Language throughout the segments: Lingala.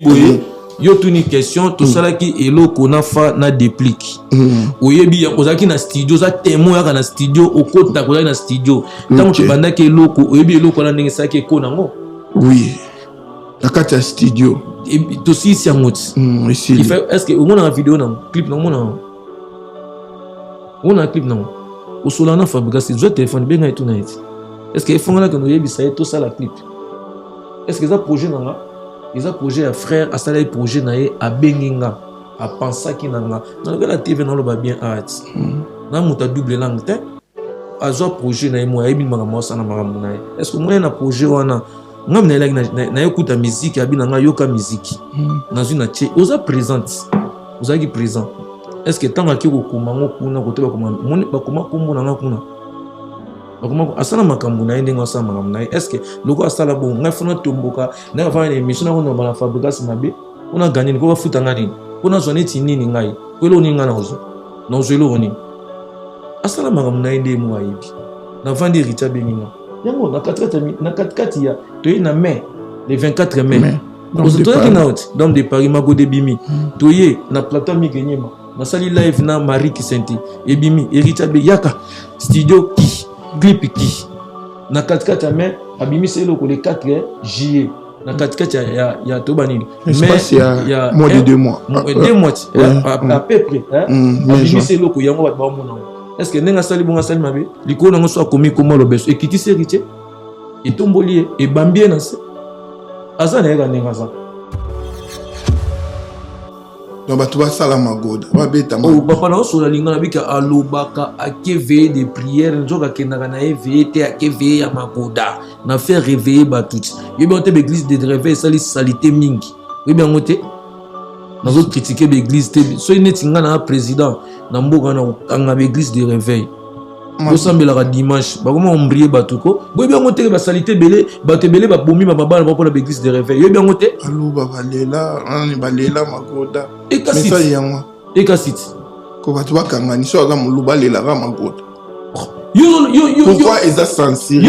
Oui. Yo tuni question to sala ki eloko na fa na déplique. Oyebi ozaki na studio za témoin ya na studio okota kozaki na studio. Tant que banda ke eloko oyebi eloko na ndenge saki ko nango. Oui. Na kati ya studio. Et to si si amoti. Il fait est-ce que on a une vidéo na clip na on a clip na o sola na fabrication zo téléphone benga et tout na iti. Est-ce que fongala que no yebi ça to sala clip. Est-ce que ça projet na ils ont projet à frère à ça les projets naé à benginga à penser qui nanga dans la TV non le ba bien art na muta double langue te à zo projet naé moi ebi manga ça na manga naé est-ce que moi na projet wana ngam na na écoute musique abi nanga yoka musique dans une atie oza présente oza qui présent est-ce que tant que ko kumango kuna ko te ba kuma kombo nanga kuna bakoma asala makambo na ndenge asala makambo na est-ce que loko asala bon ngai fona tomboka na va une émission na ko na fabrication mabe on a gagné ko ba futa ngani ko na zone ti nini ngai ko lo ninga na ozo na ozo lo oni asala makambo na ndenge mo ayibi na vandi Richard Benina yango na katkati ya to na mai le 24 mai ozo to ki na out dans de Paris mago de bimi to ye na plateau mi genyema na sali live na Marie Kisenti e bimi e Richard Be yaka studio ki clip qui na katikati ya mai abimi selo ko le 4 juillet na katikati ya to banini mais il y a moins de 2 mois 2 mois à peu près abimi selo ko yango ba mona est-ce que nenga sali bonga sali mabe liko nango so komi komo lo beso ekiti serite etomboli e bambie na se azana ega nenga za donc bato basala magoda babeta oh papa na so la linga na bika alobaka akeve de prière nzoka kendaka na éveiller te akeve ya magoda na faire réveiller batuti yebi on te l'église de réveil sali salité mingi yebi ngote na zo critiquer l'église te so ineti nga na président na mboka na kanga l'église de réveil ko sambela ka dimanche ba comment ombrier batuko yebi ngote ba salité belé bato belé ba bomi ba babana ba pona l'église de réveil yebi ngote aluba balela ani balela magoda Ekasit. Ko batu bakangani so za muluba lela ga magoda. Pourquoi ils ont censuré?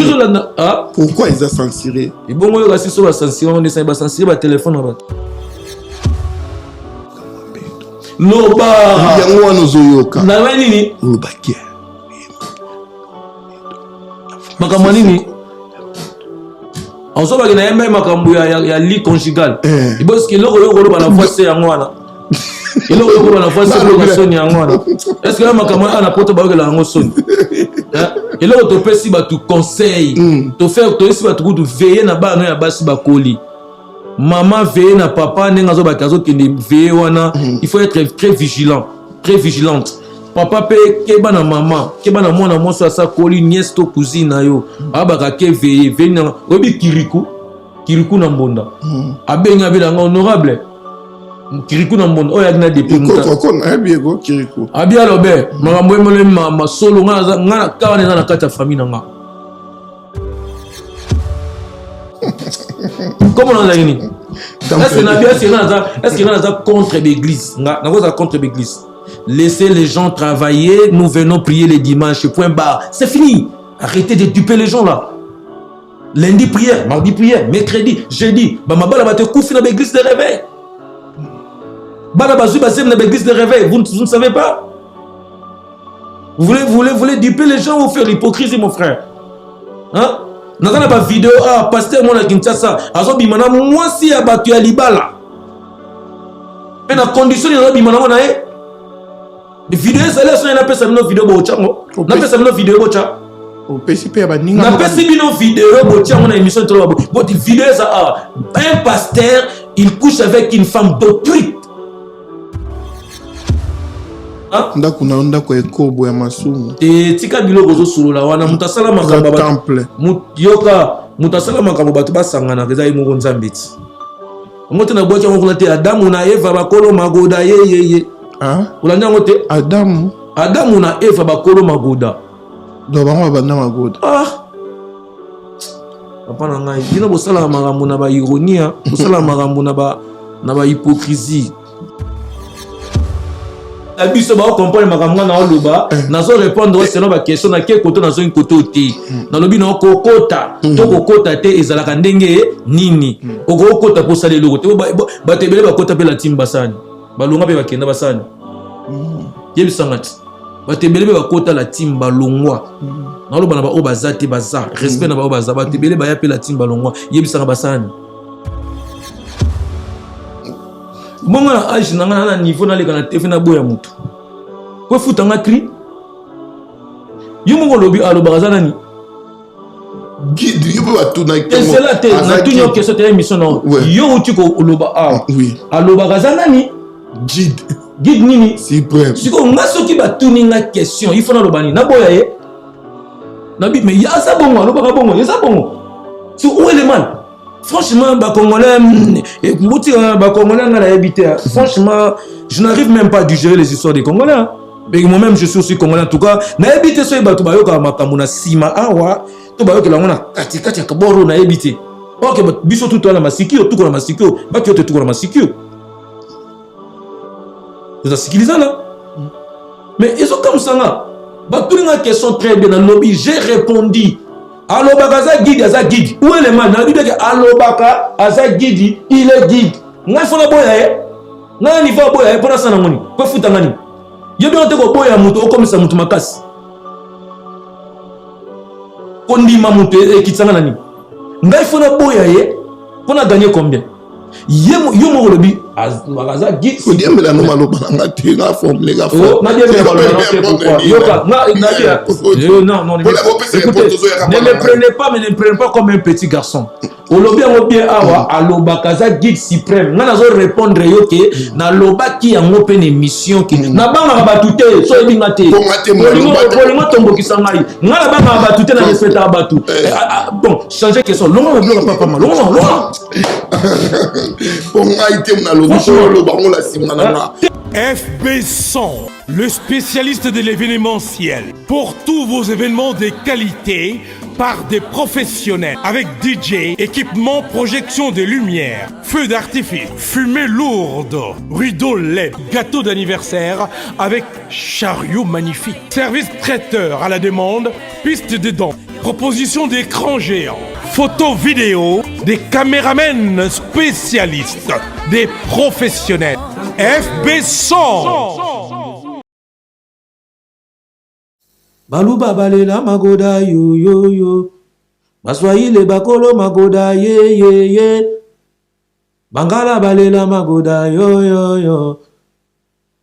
Pourquoi ils ont censuré? Et bon yo kasi so ba censuré on essaie ba censurer ba téléphone na ba. Loba. Yango wana zoyoka. Na wani ni? Loba kia. Makambo nini? On so ba kina yemba makambo ya lit conjugal. Parce que loko ba la voix c'est yango wana. Il a la fois c'est sonne yango. Est-ce que makambo ana poto ba la yango sonne? Il a topé si ba tu conseil. To faire to si ba tu veiller na ba no ya basi ba koli. Maman veiller na papa nenga zo ba kazo kende veiller wana. Il faut être très vigilant, très vigilante. Papa pe keba na maman, keba na mwana moso sa koli nièce to cousine na yo. Abaka ke veiller na obi kiriku na mbonda. Abenga bila honorable. Kiriku na monde oya na depuis ko na biego kiriku abia lobe makambo emole ma solo nga ka wana na kata famille nga comment on a gagné est-ce que na za contre l'église nga na za contre l'église laissez les gens travailler nous venons prier les dimanches point barre c'est fini arrêtez de duper les gens là lundi prière mardi prière mercredi jeudi ba mabala ba te koufi na l'église de réveil. Bala bazu basem na l'église de réveil, vous ne savez pas? Vous voulez duper les gens ou faire l'hypocrisie, mon frère? Hein? N'a pas vidéo, pasteur mon à Kinshasa, azo bimana moi si abatu ya libala. Mais na condition ya bimana mona les vidéos ça laisse na pesa mino vidéo bocha ngo. Na pesa mino vidéo bocha. Au PCP ba ninga. Na pesa mino vidéo bocha mona émission trop bo. Bon vidéo ça un pasteur, il couche avec une femme d'autrui. Ndako na ndako ekobo ya masumu tika biloko zo solola wana mutasala makambo temple yoka mutasala makambo bato basangana keza imoko nzambiti ngote na bocha ngokuna te Adamu na Eva bakolo magoda ye ulanja ngote Adamu na Eva bakolo magoda do bango banda magoda papa na ngai dina bosala makambo na ba ironia bosala makambo na ba hypocrisie abiso ba comprendre makamwa na oloba nazo répondre selon ba question na ke koto nazo une koto te na lobi na kokota to kokota te ezalaka ndenge nini okokota po sala eloko te ba tebele ba kota pe la team basani balonga pe bakenda basani yebisangati ba tebele ba kota la team balongwa na loba na ba o bazate baza respect na ba o baza ba tebele ba ya pe la team balongwa yebisanga basani bonga na âge na niveau na leka na tefe na boya mutu ko futa nga cri yo mo lobi alo bazana ni guide yo ba tuna ke c'est la te na tunyo ke cette émission non yo uti ko loba a oui alo bazana ni guide nini suprême siko nga soki ba tuni nga question il faut na loba ni na boya ye na bi mais ya sa bongo alo ba bongo ya sa bongo so où est le mal. Franchement, franchement, je n'arrive même pas à digérer les histoires des Congolais. Mais moi-même, je suis aussi Congolais en tout cas. Na évité ce bateau bayoka makamuna sima awa. To bayoka la ngona katikati ya kaboro na évité. Ok, biso tout la masikio, tout la masikio, ba ki tout la masikio. Vous avez sécurisé là. Mais ils sont comme ça là. Ba tout une question très bien dans lobby, j'ai répondu. Alobaka za guide, aza guide. Où est le man? Na bideke alobaka aza guide, il est guide. Nga fona boya ye. Nga ni fa boya ye pona sana ngoni. Ko futa ngani. Yebi on te ko boya muto okomisa mutu makasi. Ko ndima mutu ekitsanga nani. Nga fona boya ye pona gagner combien? Yo mo lobi aza guide. Ko dia mela no maloba nga te nga formule ga fo. Na dia mela maloba pourquoi? Yoka na dia. Non, ne me prenez pas comme un petit garçon. Olobi ngo bien awa alobaka za guide suprême. Nga nazo répondre yo ke na loba ki yango pe émission ki na banga batute so ebinga te. Bolingo tombo kisangai. Nga na banga batute na respecta batu. Bon, changer question. Longo bloka papa ma. Longo. Pour nga ite na lobi so loba ngo la simna na. FB100, le spécialiste de l'événementiel. Pour tous vos événements de qualité, par des professionnels. Avec DJ, équipement, projection de lumière, feux d'artifice, fumée lourde, rideau LED, gâteau d'anniversaire avec chariot magnifique. Service traiteur à la demande, piste de danse, proposition d'écran géant, photo vidéo, des caméramens spécialistes, des professionnels. FB100. Baluba balela magoda yo Baswahili bakolo magoda ye Bangala balela magoda yo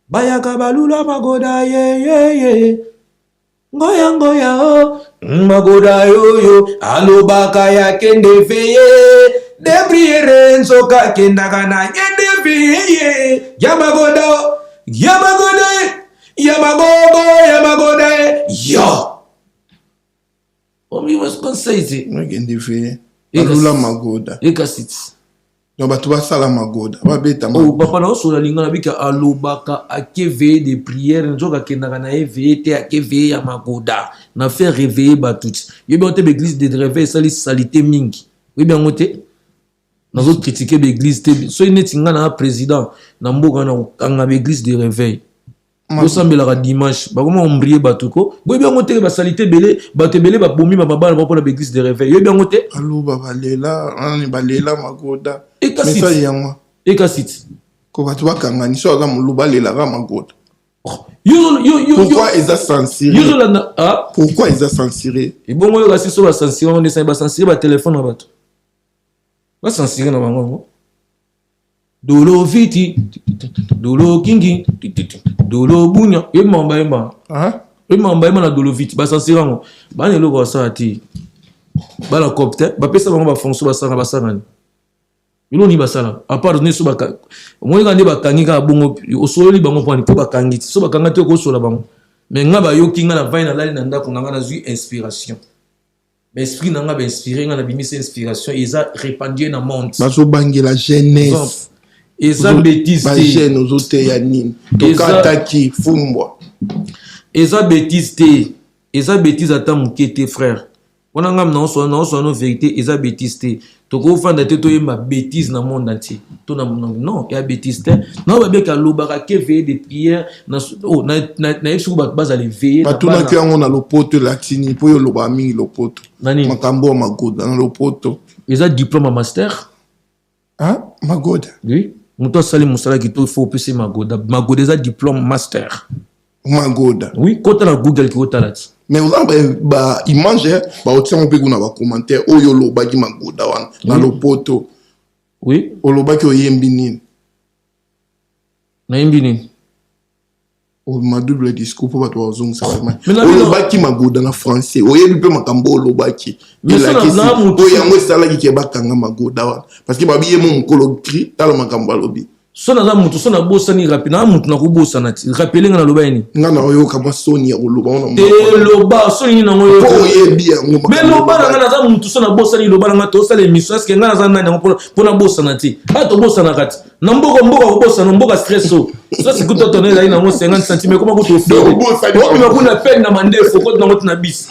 Bayaka balula magoda ye Ngoya magoda yo alobaka ya kende veye Debriere nsoka kenda kana yende veye Yamagoda yo. Omi was conseillé. Ngende fe. Alula magoda. Ekasit. No batu ba sala magoda. Ba beta magoda. Oh papa na so la linga na bika alobaka akeve de prière nzoka kendaka na evete akeve ya magoda. Na faire réveiller batuti. Yebi on te l'église de réveil salité mingi. Oui bien ngote. Nous autres critiquer l'église so inetinga na président na mboka na l'église de réveil. Bosambela dimanche bakoma ombrier batuko boye bien ngote ba salité belé batebele ba bomi ba baba na pona l'église de réveil yo bien ngote allo balela ani balela magoda message yango ekasit ko batu bakangani so aga mulu balela ga magoda yo pourquoi ils a censuré pourquoi ils a censuré et bon yo kasi so ba censuré on essaie ba censurer ba téléphone na bato ba censurer na bango Dolo viti, dolo kingi, dolo bunya. Ye mamba yema. Ye mamba yema na dolo viti. Ba sansirango. Ba ne loko sa ti. Ba la copter. Ba pesa bango ba fonction ba sanga ba sanga. Yilo ni ba sala. A part ne so ba ka. Mo nga ne ba kangi ka bongo. O so li bango poni po ba kangi. So ba kanga te ko so la bango. Mais nga ba yo kinga na vai na lali na ndako nga na zui inspiration. Mais esprit nga ba inspirer nga na bimisa inspiration. Ils a répandu na monde. Ba so bangi la jeunesse. Eza bêtise te bagène aux autres yanine tokataki fumbwa eza bêtise te eza bêtise ata moke te frère wana ngam na so no vérité eza bêtise te toko fanda te to yemba bêtise dans le monde entier to non il y a bêtise te non ba beka lobaka ke veiller de prière na yesu ba baza les veiller ba tuna ke on a lopoto latini po yo loba mingi lopoto makambo magoda na lopoto ils ont diplôme master magoda oui muto sali musala ki to faut pese magoda ils ont diplôme master magoda oui kota na Google ki kota lati mais vous avez image ba otien on peut kuna ba commentaire oyo lobaki magoda wana na lopoto oui olobaki oyembi nini na yembi nini ma double discours pour bato bazong ça olobaki magoda na français oyebi pe makambo olobaki mais ça na mutu yango sala ki ke bakanga magoda wana parce que babiye mo mukolo cri tala makambo alobi sona za mutu sona bosani rapi na mutu na kubosana ti rappeler ngana loba yini ngana oyo kama soni ya loba ona te loba soni na ngoyo ko yebi yango mais loba na ngana za mutu sona bosani loba na ngato sala émission est-ce que ngana za nani ngo pona bosana ti ato bosana kati na mboko kubosana mboka stresso ça c'est kuto tonner là na ngo 50 cm comment ko to faire ko mi makuna peine na mandefo ko na ngoti na bis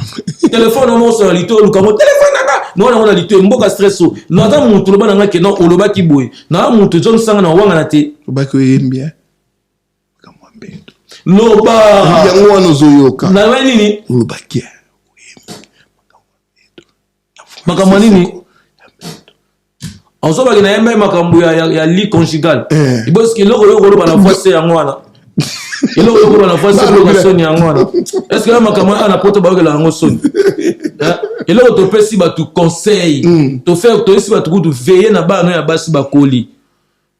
téléphone no so lito luka mo téléphone na na lito mboka stresso na za mutu loba na ngake no oloba ki boy na mutu zon sanga na wanga na te lobaki oyembi kama mbeto loba yango wana ozoyoka na we nini lobaki makambo nini enso baki na yemba makambo ya lit conjugal iboski eloko yokoloba na voix se yango wana eloko yokoloba na voix se oloba soni yango wana est-ce que makambo ana poto bayokela yango soni eloko topesi bato conseil toyesi bato kutu veiller na bana ya basi bakoli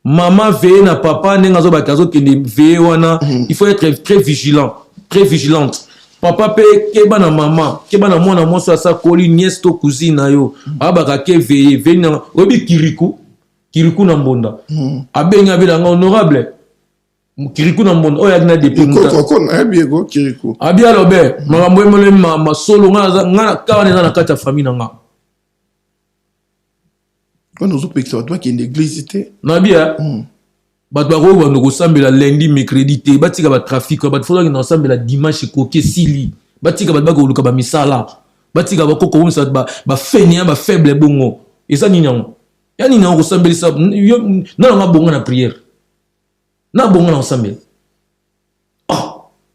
maman veille na papa nenga zo bakazo kende veille wana il faut être très vigilant très vigilante papa pe keba na maman keba na mwana moso asa koli nièce to cousine na yo abaka ke veille na obi kiriku na mbonda abenga bila nga honorable kiriku na mbonda oya na depuis ko na biego kiriku abia lobe makambo emole mama solo nga kawana na kata famille nga quand nous opéxons toi qui est l'église nabia bato bako bando kosambela lundi mercredi te batika ba trafic bato fola na sambela dimanche koke sili batika bato bako luka ba misala batika bako ko umsa ba fenia ba faible bongo eza nini yango ya nini yango kosambelisa na nga bongo na prière na bongo na sambela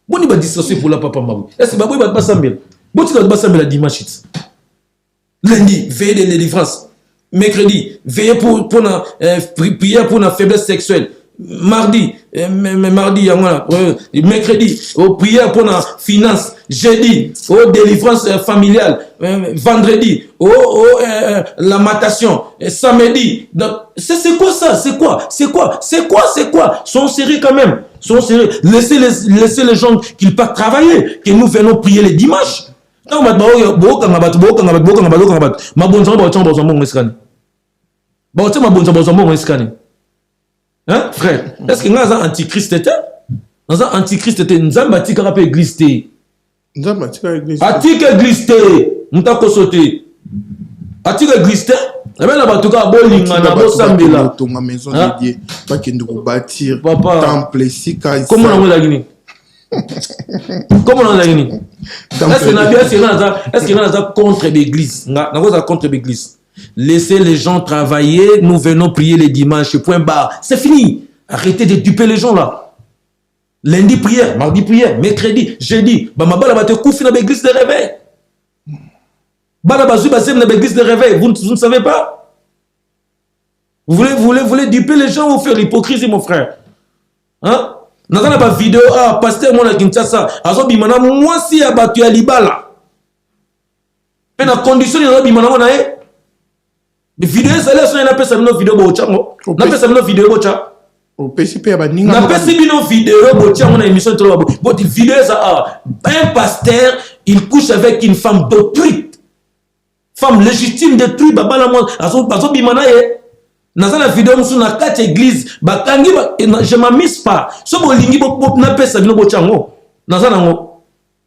boni ba distraction pour la papa mabu est-ce ba boy ba sambela botika ba sambela dimanche lundi veille de délivrance mercredi, veiller pour prière pour la faiblesse sexuelle. Mardi, mercredi, prière pour la finance. Jeudi, délivrance familiale. Vendredi, la matation. Samedi, c'est quoi ça? C'est quoi? Sont sérieux quand même. Sont sérieux. Laissez les gens qu'ils partent travailler, que nous venons prier les dimanches. Non, hein, frère, est-ce que nous avons antichrist? Nous avons antichrist, nous avons antichrist église. Nous avons antichrist. Antichrist, nous avons sauté. Antichrist, eh bien, là-bas, tout cas, bolinga na bosambela. Ton maison dédiée, pas qu'il nous bâtir temple ici. Comment on l'a gagné? Comment on l'a gagné? Est-ce qu'il y a contre l'église? Contre l'église. Laissez les gens travailler, nous venons prier les dimanches, point barre. C'est fini. Arrêtez de duper les gens là. Lundi prière, mardi prière, mercredi, jeudi. Bamabala va te couper dans l'église de réveil. Balabazu basem dans l'église de réveil. Vous ne savez pas? Vous voulez duper les gens ou faire l'hypocrisie, mon frère? Hein? Dans la vidéo, pasteur mon Kinshasa, azo bimana moi si abattu à libala. Mais la condition il a bimana mon aé. Les vidéos ça là on appelle ça une vidéo bocha mo. On appelle ça une vidéo bocha. Au PCP ya baninga. On appelle ça une vidéo bocha mon émission trop bo. Bon vidéo ça un pasteur, il couche avec une femme détruite. Femme légitime détruite babala moi azo bimana é. Dans la vidéo nous na quatre églises bakangi je m'amuse pas so bolingi na pesa bino bochango dans nango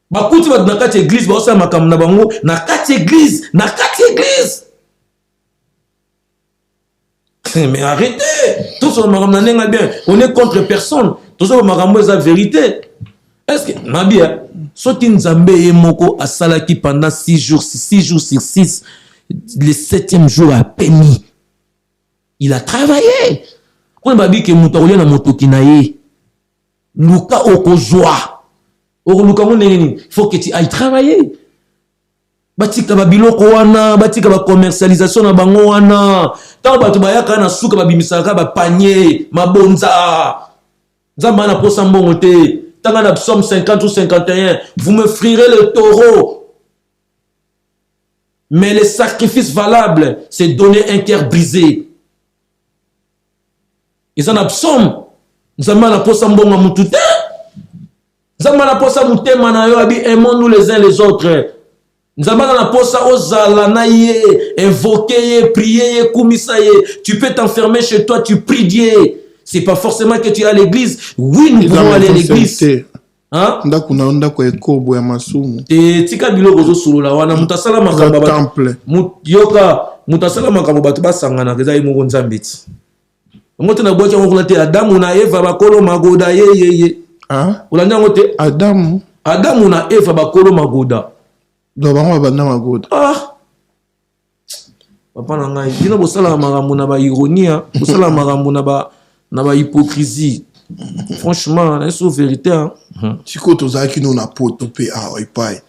bakuti ba na quatre églises ba osama kam na bango na quatre églises mais arrêtez tout ce makambo na nenga bien on est contre personne tout ce makambo est la vérité est-ce que nabia soti nzambe yemoko asalaki pendant 6 jours sur 6 le 7e jour a permis Il a travaillé. On va dire que Moutaoulia na motoki na ye. Luka okozwa. Luka il faut que tu ailles travailler. Batika ba biloko wana, batika ba commercialisation na bango wana. Tant ba tubayaka na suka ba bimisaka ba panier, mabonza. Zamba na posa mbongo te. Tant na somme 50 ou 51, vous me frirez le taureau. Mais le sacrifice valable, c'est donner un cœur brisé. Ils en absorbent. Zamba na posa mbongo mutute. Zamba na posa mutema na yo abi aimons-nous les uns les autres. Nzamba na posa ozala na ye, invoquer ye, prier ye, kumisa ye. Tu peux t'enfermer chez toi, tu pries Dieu. C'est pas forcément que tu es à l'église. Oui, nous pouvons aller à l'église. Hein? Ndako ekobo ya masumu. Tika biloko zo solola wana mutasala makamba ba temple. Yoka mutasala makamba batu basangana keza imoko nzambe ti. Ngote na bocha ngokula te Adamu na Eva bakolo magoda ye. Hein? Ulanya ngote Adamu na Eva bakolo magoda. Dobango banda magoda. Papa na ngai dina bosala makambo na ba ironia, bosala makambo na ba hypocrisie. Franchement, c'est la vérité. Si tu as dit que nous avons potopé à Oipai,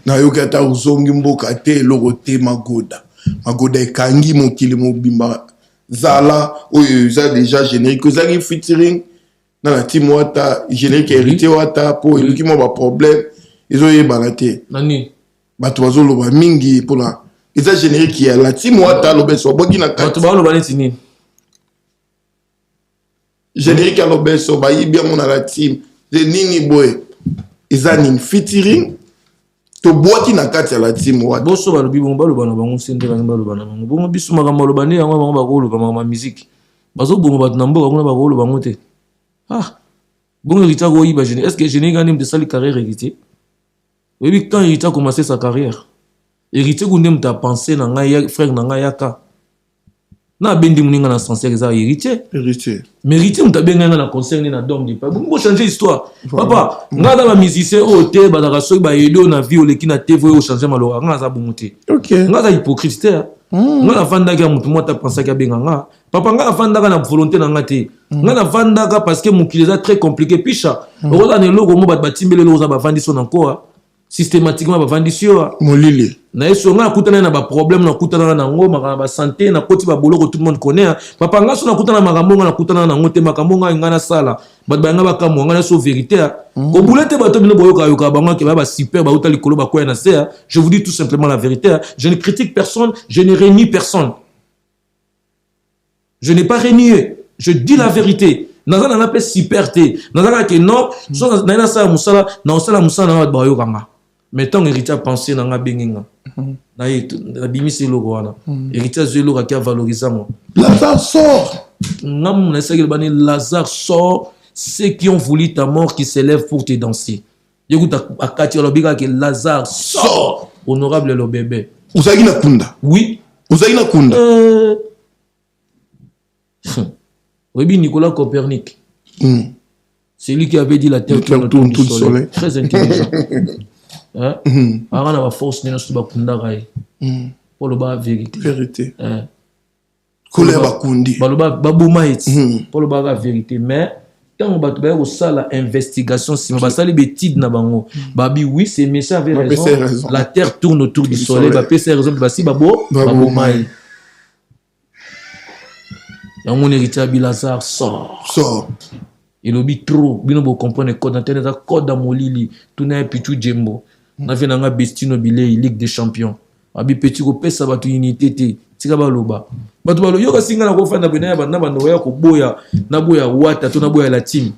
na yoka ta uzongi mboka te lorote magoda. Magoda ekangi mokili mobimba. Zala, oyo za déjà générique. Zali featuring na la team wata générique hérité wata po eluki mo ba problème. Ezo yebana te. Nani? Bato bazoloba mingi pour la. Eza générique ya la team wata lobeso boki na kati. Bato bazoloba neti nini? Générique à l'obeso, bah il bien mon à la team. De nini boy, ils ont une featuring. To bois qui n'a qu'à la team. Bosso ba lobi bon ba loba na bango sente ba loba na bango. Bongo bisu makambo loba ne yango ba ko loba ma musique. Bazo bongo ba na mboka kuna ba ko loba ngote. Bongo Rita go yiba génie. Est-ce que génie gagne de sali carrière hérité? Oui, quand Rita a commencé sa carrière. Hérité gonde mta pensé na ngai frère na ngai yaka. Na bendi muninga na sincère ça héritier. Mais héritier mta benga na concert na dom di pas. Bon changer histoire. Papa, nga da ba musicien o te ba da so ba edo na vie o leki na TV o changer malora nga za bongote. OK. Nga da hypocrite. Nga na vanda ka mutu mota pensa ka benga nga. Papa nga vanda ka na volonté na nga te. Nga na vanda ka parce que mukili za très compliqué picha. O za ne logo mo ba batimbele lo za ba vandi son encore. Systématiquement ba vandi sio. Molili. Na yeso nga kutana na ba problème na kutana na ngoma ba santé na koti ba boloko tout le monde connaît. Papa nga so na kutana makambo nga na kutana na ngote makambo nga ngana sala. Ba ba nga ba kamwa nga so vérité. Ko boulete ba to bino boyoka yoka ba nga ke ba super ba utali kolo ba kwa na se. Je vous dis tout simplement la vérité. Je ne critique personne, je ne renie personne. Je n'ai pas renié. Je dis la vérité. Nazana na pe superté. Nazana ke non, so na sa musala, na osala musala na ba yoka nga. Mettons héritier penser dans la benginga. Na la bimisi logo wana. Héritier zelo ka valoriser moi. Lazare sort. Ngam na saki bani Lazare sort, ceux qui ont voulu ta mort qui s'élèvent pour te danser. Yécoute akati lobika que Lazare sort. Honorable le bébé. Uzaki na kunda. Oui. Uzaki na kunda. Oui, Nicolas Copernic. C'est lui qui avait dit la terre tourne autour du soleil. Très intelligent. Arana va force nena suba kunda gai. Pour le bas vérité. Vérité. Colère bakundi. Baloba babuma eti. Pour le bas vérité. Mais quand on va au sala investigation, si on va saler bêtises na bango, babi oui c'est méchant avec raison. La terre tourne autour du soleil. Babi c'est raison. Basi babo babuma. Dans mon héritier Lazare sort. Et le bit trop. Bino bo comprendre code internet code dans molili. Tout n'a pichu jembo. Na fait nanga bestino bilei Ligue des Champions. Abi petit ko pesa batu unité te. Tika baloba. Batu balo yoka singa na ko fanda bena ba na bando ya ko boya na boya wata to na boya la team.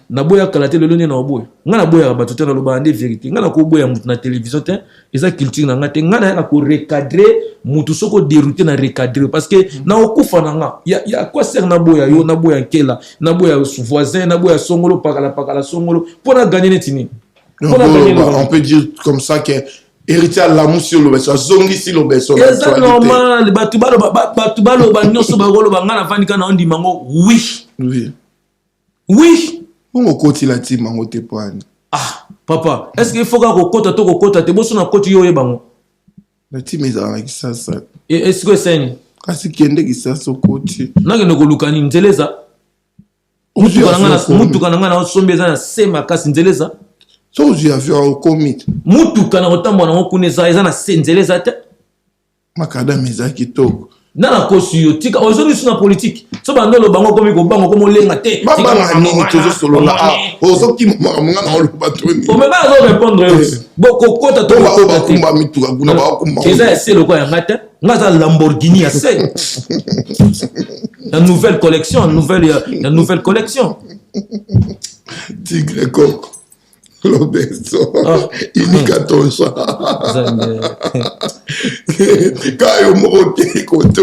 Na boya kalate le loni na boya. Nga na boya batu te na loba ande vérité. Nga na ko boya mutu na télévision te. Eza culture na nga te nga na ko recadrer mutu soko dérouter na recadrer parce que na okufa na nga. Ya quoi sert na boya yo na boya nkela na boya voisin na boya songolo pakala songolo pour na gagner netini. On peut dire comme ça que héritier l'amour sur le beso zongi si le beso c'est normal batubalo ba nyoso ba golo ba ngana fandika na ndi mango oui on koti la team mango te poani papa est-ce qu'il faut ka kokota to kokota te boso na koti yo yebango la team ezala ki ça et est-ce que c'est kasi kende kisaso koti nakende kolukani nzeleza mutuka na nga na osombi eza na se makasi nzeleza so ozwi avion okomite mutuka na kotambola nango kuna eza na se nzeleza te makadame eza kitoko nana kosi yo tika ozongi suna politique so bandolo bango komi kobango komo lenga te babanga nini tozosolola ozokima makambo nga na oloba toni ome bazo répondre yo bokokota to bakumba mituka kuna bakumba eza ese loko yanga te nga za Lamborghini ya se la nouvelle collection tigre coq Lobeso, inika tosha. Kayo morote koto,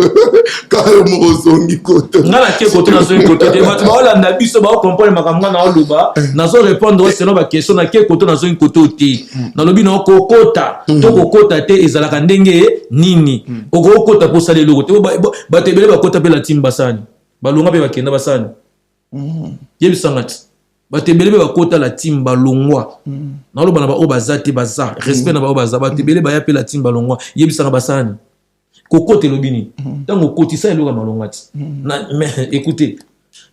kayo morozongi koto. Ngana ke koto na zongi koto. Te batu ba olanda biso ba comprendre makambo na oluba, na zo répondre selon ba question na ke koto na zongi koto te. Na lobi na kokota, to kokota te ezalaka ndenge nini. Okokota po sala eloko te ba tebele ba kota pe la timba sani. Ba longa pe ba kenda basani. Yebisangati. Batebele ba kota la timba longwa na lo bana ba obazate baza respect na ba obaza batebele ba yape la timba longwa yebisanga basani kokote lobini tango kotisa eloka malongati na mais écoutez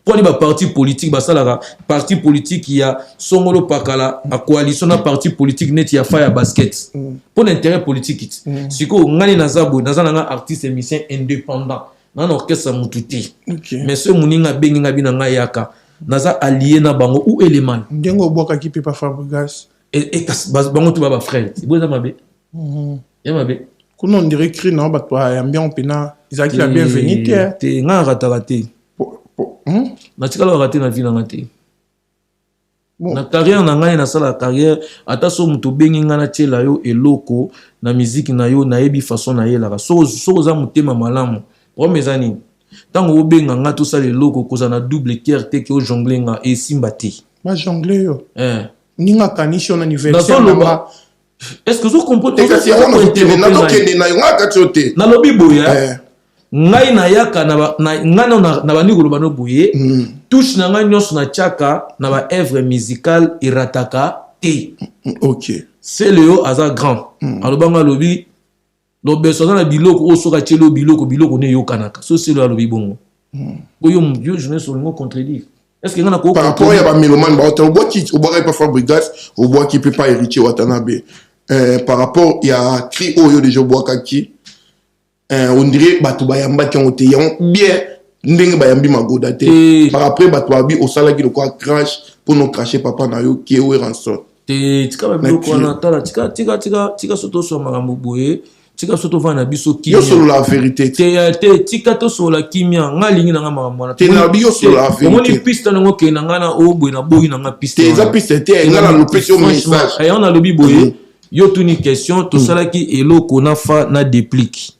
pour les partis politiques basalaka parti politique ya songolo pakala a coalition na parti politique net ya fire basket pour l'intérêt politique siko ngani nazabo nazana artiste et musicien indépendant na orchestre mututi mais ce muninga benginga binanga yaka naza allié na bango ou élément ndengo boka ki pepa Fabregas et bango tout ba frère boza mabe ya mabe kuno on dirait cri na ba toi ambiance pena izaki la bienvenue te nga raté na tikala raté na vie na ngate na carrière na ngai na sala carrière ata so muto bengi nga na tiela yo eloko na musique na yo na yebi façon na yela so za mutema malamu o mezani tango obenga nga to sala eloko koza na double cœur te ke o jongler nga e simba te ba jongler yo ninga kanisho na anniversaire na est-ce que vous comprenez na lobi boya ngai na yaka na bandi koloba no boye touche na ngai nyonso na tiaka na ba œuvre musicale irataka te OK c'est Léo aza grand alobanga lobi Lobeso na biloko osoka chelo biloko ne yokanaka so c'est le alobi bongo oyo Dieu je ne saurais pas contredire est-ce que ngana ko par rapport ya ba mélomane ba au bois qui au bois pas Fabregas au bois qui peut pas hériter Watanabe par rapport ya cri oyo déjà bois kaki on dirait batu bayamba qui ont été bien ndenge bayambi magoda te par après batu abi au sala ki le quoi crash pour nous cracher papa na yo qui est au rançon te tika ba biloko na tala tika soto so makambo boye tika soto vana biso ki yo solo la vérité te tika to so la kimia nga lingi na nga makambo na te na bi yo solo la vérité moni piste na ngoke na nga na obwe na boyi na nga piste te za piste te nga na l'option message et on a lobi boye yo tuni question to sala ki eloko na fa na déplique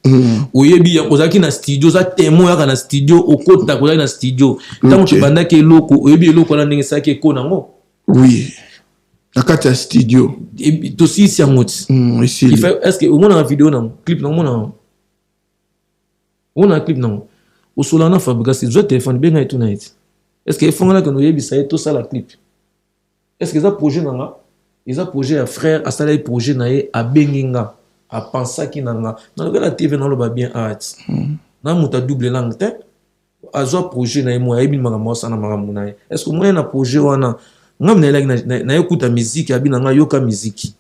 oyebi ya kozaki na studio za témoin ya na studio okota kozaki na studio tango to bandaki eloko oyebi eloko na ndenge saki ko nango oui la carte studio et to si si amoti ici il fait est-ce que au moins na vidéo na clip na on a clip na au solana Fabregas je téléphone bien et tout night est-ce que fongala que no yebi ça to ça la clip est-ce que ça projet na ils ont projet à frère à ça projet na ye a benginga a penser ki nanga na la TV na lo ba bien art na muta double langue te a zo projet na ye mo yebi makambo sana makambo na ye est-ce que moi na projet wana ngam na écoute musique abi na yoka musique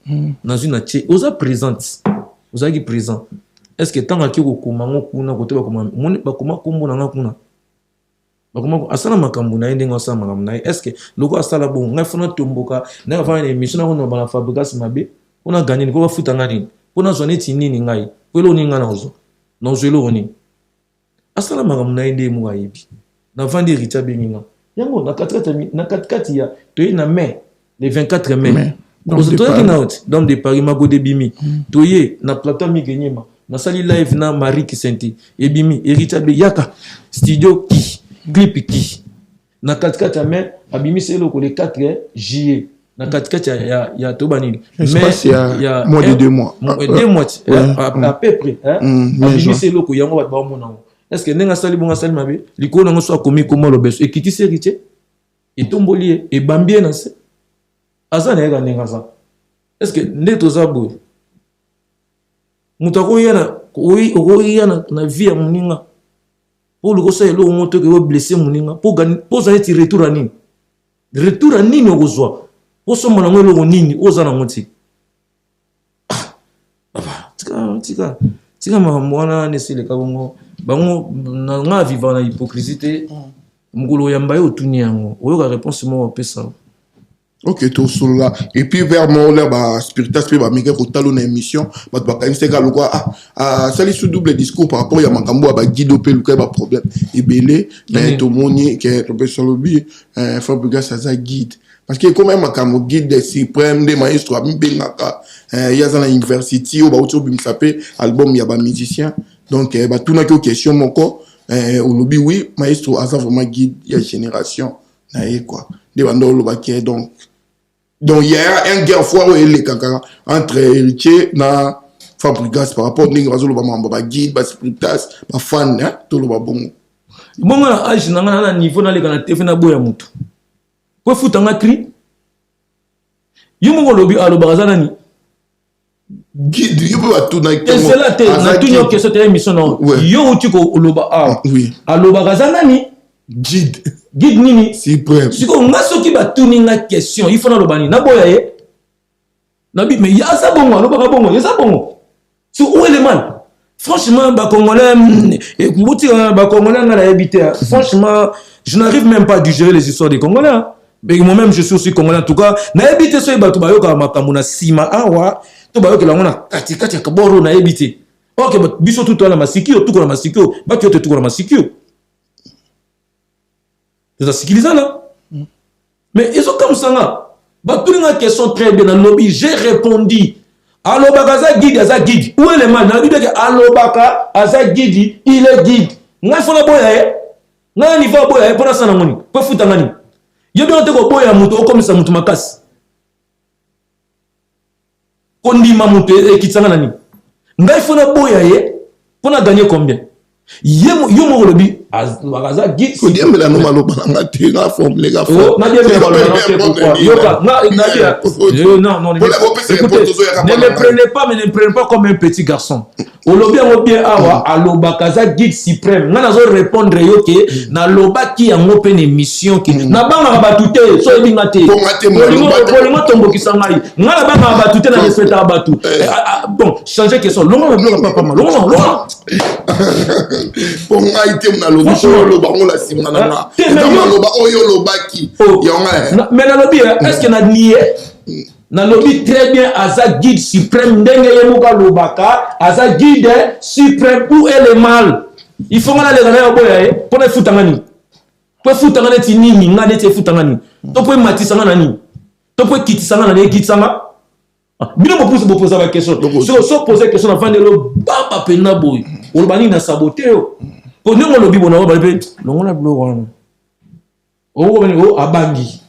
na zuna che oza présente oza ki présent est-ce que tant ki ko komango kuna ko te ba koma moni ba koma kombo na kuna ba koma asana makambo na ndenge osala makambo na est-ce que loko asala bon ngai fona tomboka na fa na émission na ko na Fabregas mabe ona gagner ko ba futa ngani pona zone ti nini ngai ko lo ninga na ozo na zelo roni asala makambo na ndenge mo ayebi na vandi rita benginga yango na 4 ya toyi na mai le 24 mai toyi na out dans de Paris magode bimi toyi na plateau mi genyema na sali live na Marie Kisenti e bimi Erita be yaka studio ki clip ki na 4 ya mai abimi c'est le 4 juillet na 4 ya tobani mais il y a moins de 2 mois 2 mois à peu près abimi c'est le ko yango ba mona est-ce que nenga sali bonga sali mabe liko na so akomi komo Lobeso e kiti serite e tomboli e bambie na se azana ega nenga za est-ce que ndeto za boy mutako yana na vie ya muninga pour le conseil le monte que blessé moninga pour gagner pour ça être retour à nini ozwa pour so mona ngelo nini ozana ngoti tika mwana nesele kabongo bango nga vivant na hypocrisie mugolo yamba yo tuni yango oyo ka réponse mo pesa. Ok, tout cela. Et puis, vers mon là, Spiritas, puis, Miguel Rotalo, une émission, bah, quand même, c'est quoi, ça, sous double discours par rapport à Makambo, à Guido Peluka, bah, problème. Et belé, mais tout le monde, qui est tombé sur le but, Fabrica, ça, guide. Parce que, quand même, Makambo, guide des suprêmes, des maestros, à Mbengaka, il y a dans l'université, ou, bah, autour de m'sapé, album, il y a, bah, musicien. Donc, bah, tout n'a que question, mon corps, au lobby, oui, maestro, ça, vraiment guide, il y a génération, quoi. Des bandes, donc, il y a un guerre foire entre héritiers et Fabrigas par rapport à Ningra, guide, Spiritas, fan, tout le bon. Bon, âge, n'a niveau dans les canapés, na boya mutu. Quoi foutre un cri? Yumo lobby à l'obrazanani. Guide, il peut tout dans et c'est là, na tout n'y que cette émission, yo, tu ko loba a. Oui. À l'obrazanani. Guide. Guide nini suprême. Si on a ce qui va tourner la question, il faut na lobani na boya ye. Nabi mais ya ça bon, loba bon, ya ça bon. Si où est le mal? Franchement, ba congolais et bouti ba congolais na la habité. Franchement, je n'arrive même pas à digérer les histoires des congolais. Mais moi-même je suis aussi congolais en tout cas. Na habité so ba to ba yo ka makambo na sima awa, to ba yo ke la ngona katikati ya kaboro na habité. OK, biso tout na masikio, tout na masikio, ba tu tout na masikio. C'est ça là. Mais ils sont comme ça là. Bah, tout une question très bien dans le lobby. J'ai répondu. Allo baka guide, aza guide. Où est le man? On dit que allo baka aza guide, il est guide. N'a faut la boya. N'a ni fa boya pour ça na ngoni. Pour futa ngani. Yebi on te ko boya muto comme ça muto makas. Kondi ma muto e kitsanga nani. Ngai faut na boya pour na gagner combien? Yo mo lobby aza guide ko dia mela no malo balanga te na forme les gars na dia mela malo pourquoi yo ka na dia non ne me prenez pas comme un petit garçon au lobby on bien awa aloba kaza guide suprême nga nazo répondre yo ke na loba ki yango pe émission ki na banga batute so ebinga te bolingo tombo kisangai nga na banga batute na respecta batu bon changer question longo bloc papa longo pour moi il na lobi lo ba on la simna na na loba oyo lobaki yonga mais na lobi est-ce que na nié na lobi très bien aza guide suprême ndenge yemuka lobaka aza guide suprême où est le mal il faut ngala le gana boya pour na futangani pour futangani ti nini ngane ti futangani to pour matisanga nani to pour kitisanga nani kitisanga bino bo poser la question so poser question avant de lo baba pena boy o bani na saboter ko ndongo lobi bona ba pe longo na blo wana o bani o abangi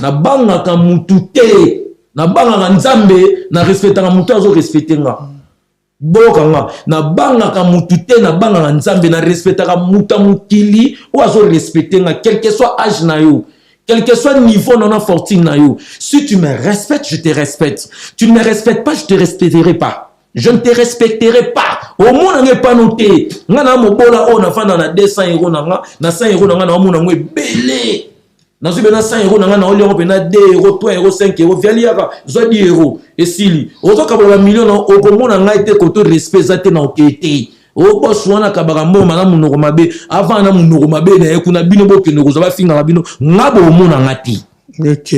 na banga ka mutu te na banga ka nzambe na respectanga mutu azo respectenga boka nga na banga ka mutu te na banga ka nzambe na respectanga muta mukili o azo respectenga quel que soit âge na yo. Quel que soit le niveau de notre fortune, si tu me respectes, je te respecte. Tu ne me respectes pas, je ne te respecterai pas. Je ne te respecterai pas. Au moins, on n'est pas noté. On a mon bola, on a fait dans 200 euros, na 100 euros, on a mon belé. Dans 100 euros, on a 2 euros, 3 euros, 5 euros. Viens, 10 euros. Et si, au cas où on a un million, on a été côté respect, ça n'a pas été. O boss wana kabarambo mana munoko mabe avant na munoko mabe na ekuna bino boke noko za finga na bino ngabo mona ngati. OK.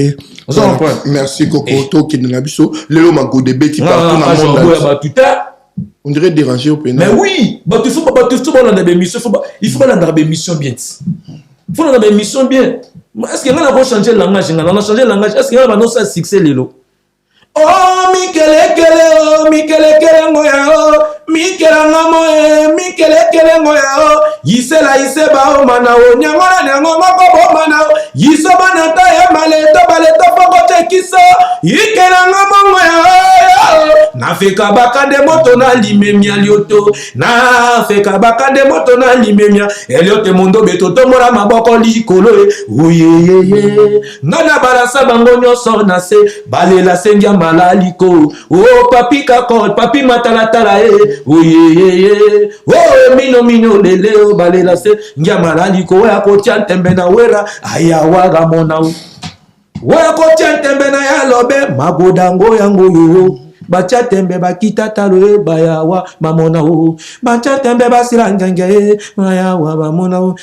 Merci Kokoto qui na biso lelo magode beti partout na monde. On dirait déranger au pénal. Mais oui, il faut pas dans des émissions, il faut pas dans des émissions bien. Il faut dans des émissions bien. Est-ce que on a changer le langage, on a changé le langage, est-ce que on va ça succès lelo? Oh Mikele ngoya oh Mikela ngamo Mikele ngoya oh Yisela yiseba o mana o nyangola nyango ko mana o yisoba na ta ya maleto baleto foko tekiso Yikela ngamo ngoya na feka bakande moto na limemia lioto na feka bakande moto na limemia eliote mondo beto tomora maboko likolo oyeyeye ngana balasa bango nyonso na se balela sengia malaliko o papi kakot papi matalatala oyeyeye o mino lele o balela se ngia malaliko ya kotia tembe na wera ayawaga mona waya kotia tembe na ya lobe magodango yango yo bacha tembe bakita talo bayawa mamona o bacha tembe basira ngenge bayawa mamona o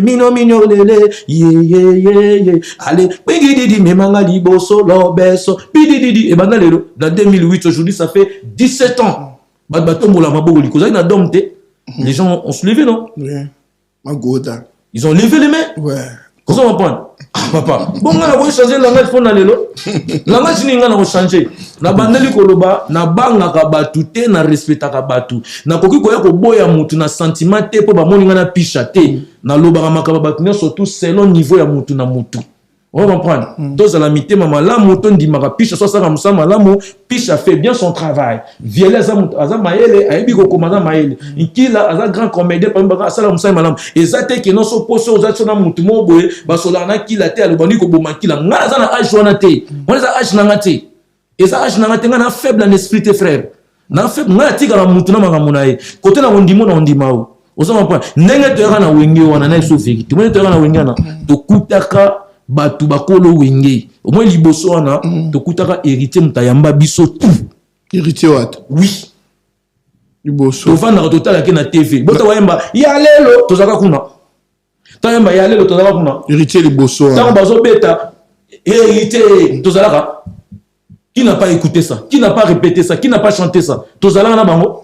mino lele ye allez bigididi memanga liboso lobeso bididi ebana lelo dans 2008 aujourd'hui ça fait 17 ans bato mola maboko likoza na domte les gens ont se levé non magoda ils ont levé les mains ouais comment on prend papa bon on a changer langage fona lelo langage ni ngana ko changer na bandeli koloba na banga ka batu te na respecta ka batu na koki ko ya ko boya mutu na sentiment te po ba moni ngana pisha te na loba makaba batu ne surtout selon niveau ya mutu na mutu on va comprendre dos à la mité mama la mutu ndimaka pisha so saka musama la mu pisha fait bien son travail viele aza maele ayebi ko komanda maele nkila aza grand comédien pa mbaka asala musama malamu ezate ke no so poso ozatso na mutu moboye basola na kila te alobani ko boma kila ngana aza na age wana te on za age na ngate eza age na ngate ngana faible en esprit tes frères na faible ngana tika na mutu na maka munaye côté na ndimo na ndimao osama pa ndenge to yana wenge wana na so vérité mo to yana wenge na to kutaka batu bakolo wenge au moins liboso wana to kutaka héritier mutayamba biso tout héritier wat oui liboso to vanda to tala ke na TV bota wayemba ya lelo to zaka kuna tayemba ya lelo to zaka kuna héritier liboso tant bazo beta héritier to zalaka qui n'a pas écouté ça qui n'a pas répété ça qui n'a pas chanté ça to zalaka na bango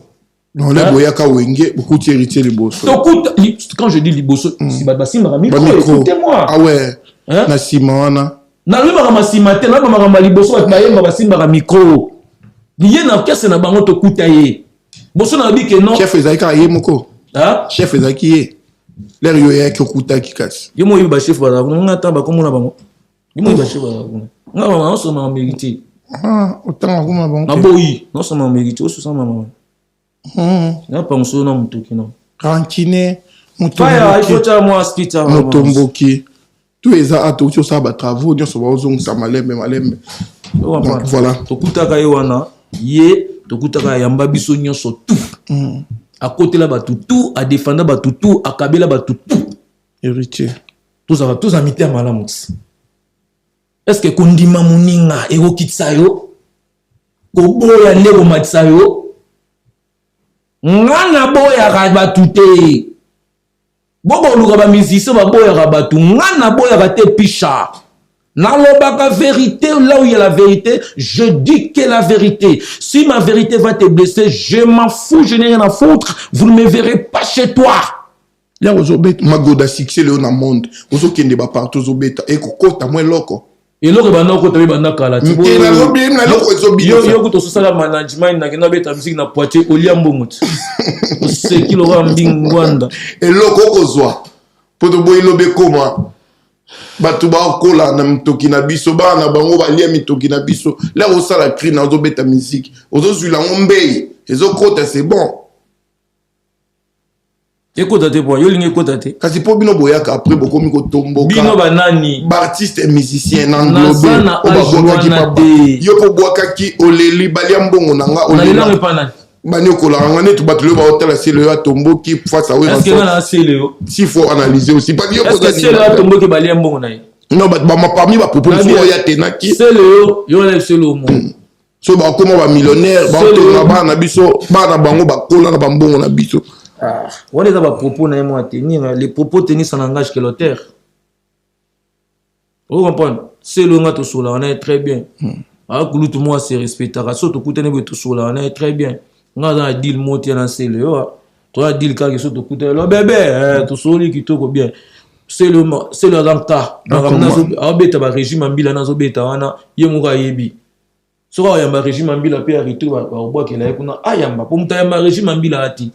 non les boyaka wenge beaucoup de héritier liboso to kuta quand je dis liboso si basimba micro écoutez-moi ah ouais na sima wana na leba kama sima te na ba kama liboso ba yemba basimba ka micro lié na kese na bango to kuta ye boso na bi ke non chef ezaka ye moko chef ezaki ye l'air yo ya ki kuta ki kasi ye mo ba chef ba nga ta ba komona bango ye mo ba chef ba nga ba on so ma mérité autant kuma bango na boyi non so ma mérité o so sa mama na pa mso na mutuki no rancine faya il faut ta moi skita mutomboki tout eza ato tu ça ba travaux nyo so ba ozong sa malembe voilà to kutaka ye wana ye to kutaka yamba biso nyonso tout à côté là batu tout à défendre batu tout à kabila batu tout héritier tous amité malamu est-ce que kondima muninga ego kitsayo ko boya ndeko matsayo ngana boya ka batu te bobo luka ba musicien ba boya ka batu ngana boya ka te pisha nalobaka vérité là où il y a la vérité je dis que la vérité si ma vérité va te blesser je m'en fous je n'ai rien à foutre vous ne me verrez pas chez toi là ozobet magoda succès le na monde ozokende ba partout ozobeta e kokota moi loko eloko bana ko tabi bana kala ti bo na lobi na loko ezobi yo ko to sala management na kena beta musique na Poitiers oliambo mutu o se kilo wa mbingwanda eloko kozwa poto boy lobe koma batu ba kola na mtoki na biso bana bango balia mitoki na biso là osala cri na ozobeta musique ozozwila ngombe ezokota c'est bon ekota te po yo lingi ekota te kasi po bino boyaka après bokomi ko tomboka bino banani ba artiste et musicien na nglobe o ba boka ki papa yo po boka ki oleli balia mbongo nanga oleli pana bani ko la ngane to batule ba hôtel c'est le tomboki face à est-ce que na c'est le s'il faut analyser aussi pas yo est-ce que c'est le tomboki balia mbongo na non ba parmi ba proposition ya tenaki c'est le yo le c'est le mo so ba koma ba millionnaire ba to na ba na biso ba na bango ba kola na ba mbongo na biso. On est à propos à tenir. Les propos tenus ça n'engage que l'auteur. Vous comprenez? C'est le gars tout sur là, on est très bien. Alors que tout le monde se respecte. Surtout que tout sur là, on est très bien. On a dit le mot tient c'est le. Tu as dit le cas qui sont tout le bébé, tout sur lui qui tout bien. C'est le renta. Alors bête ba régime ambila na zo beta wana yemuka yebi. Sora yamba régime ambila pe arrêter ba bois que là kuna ayamba pour mutayamba régime ambila ati.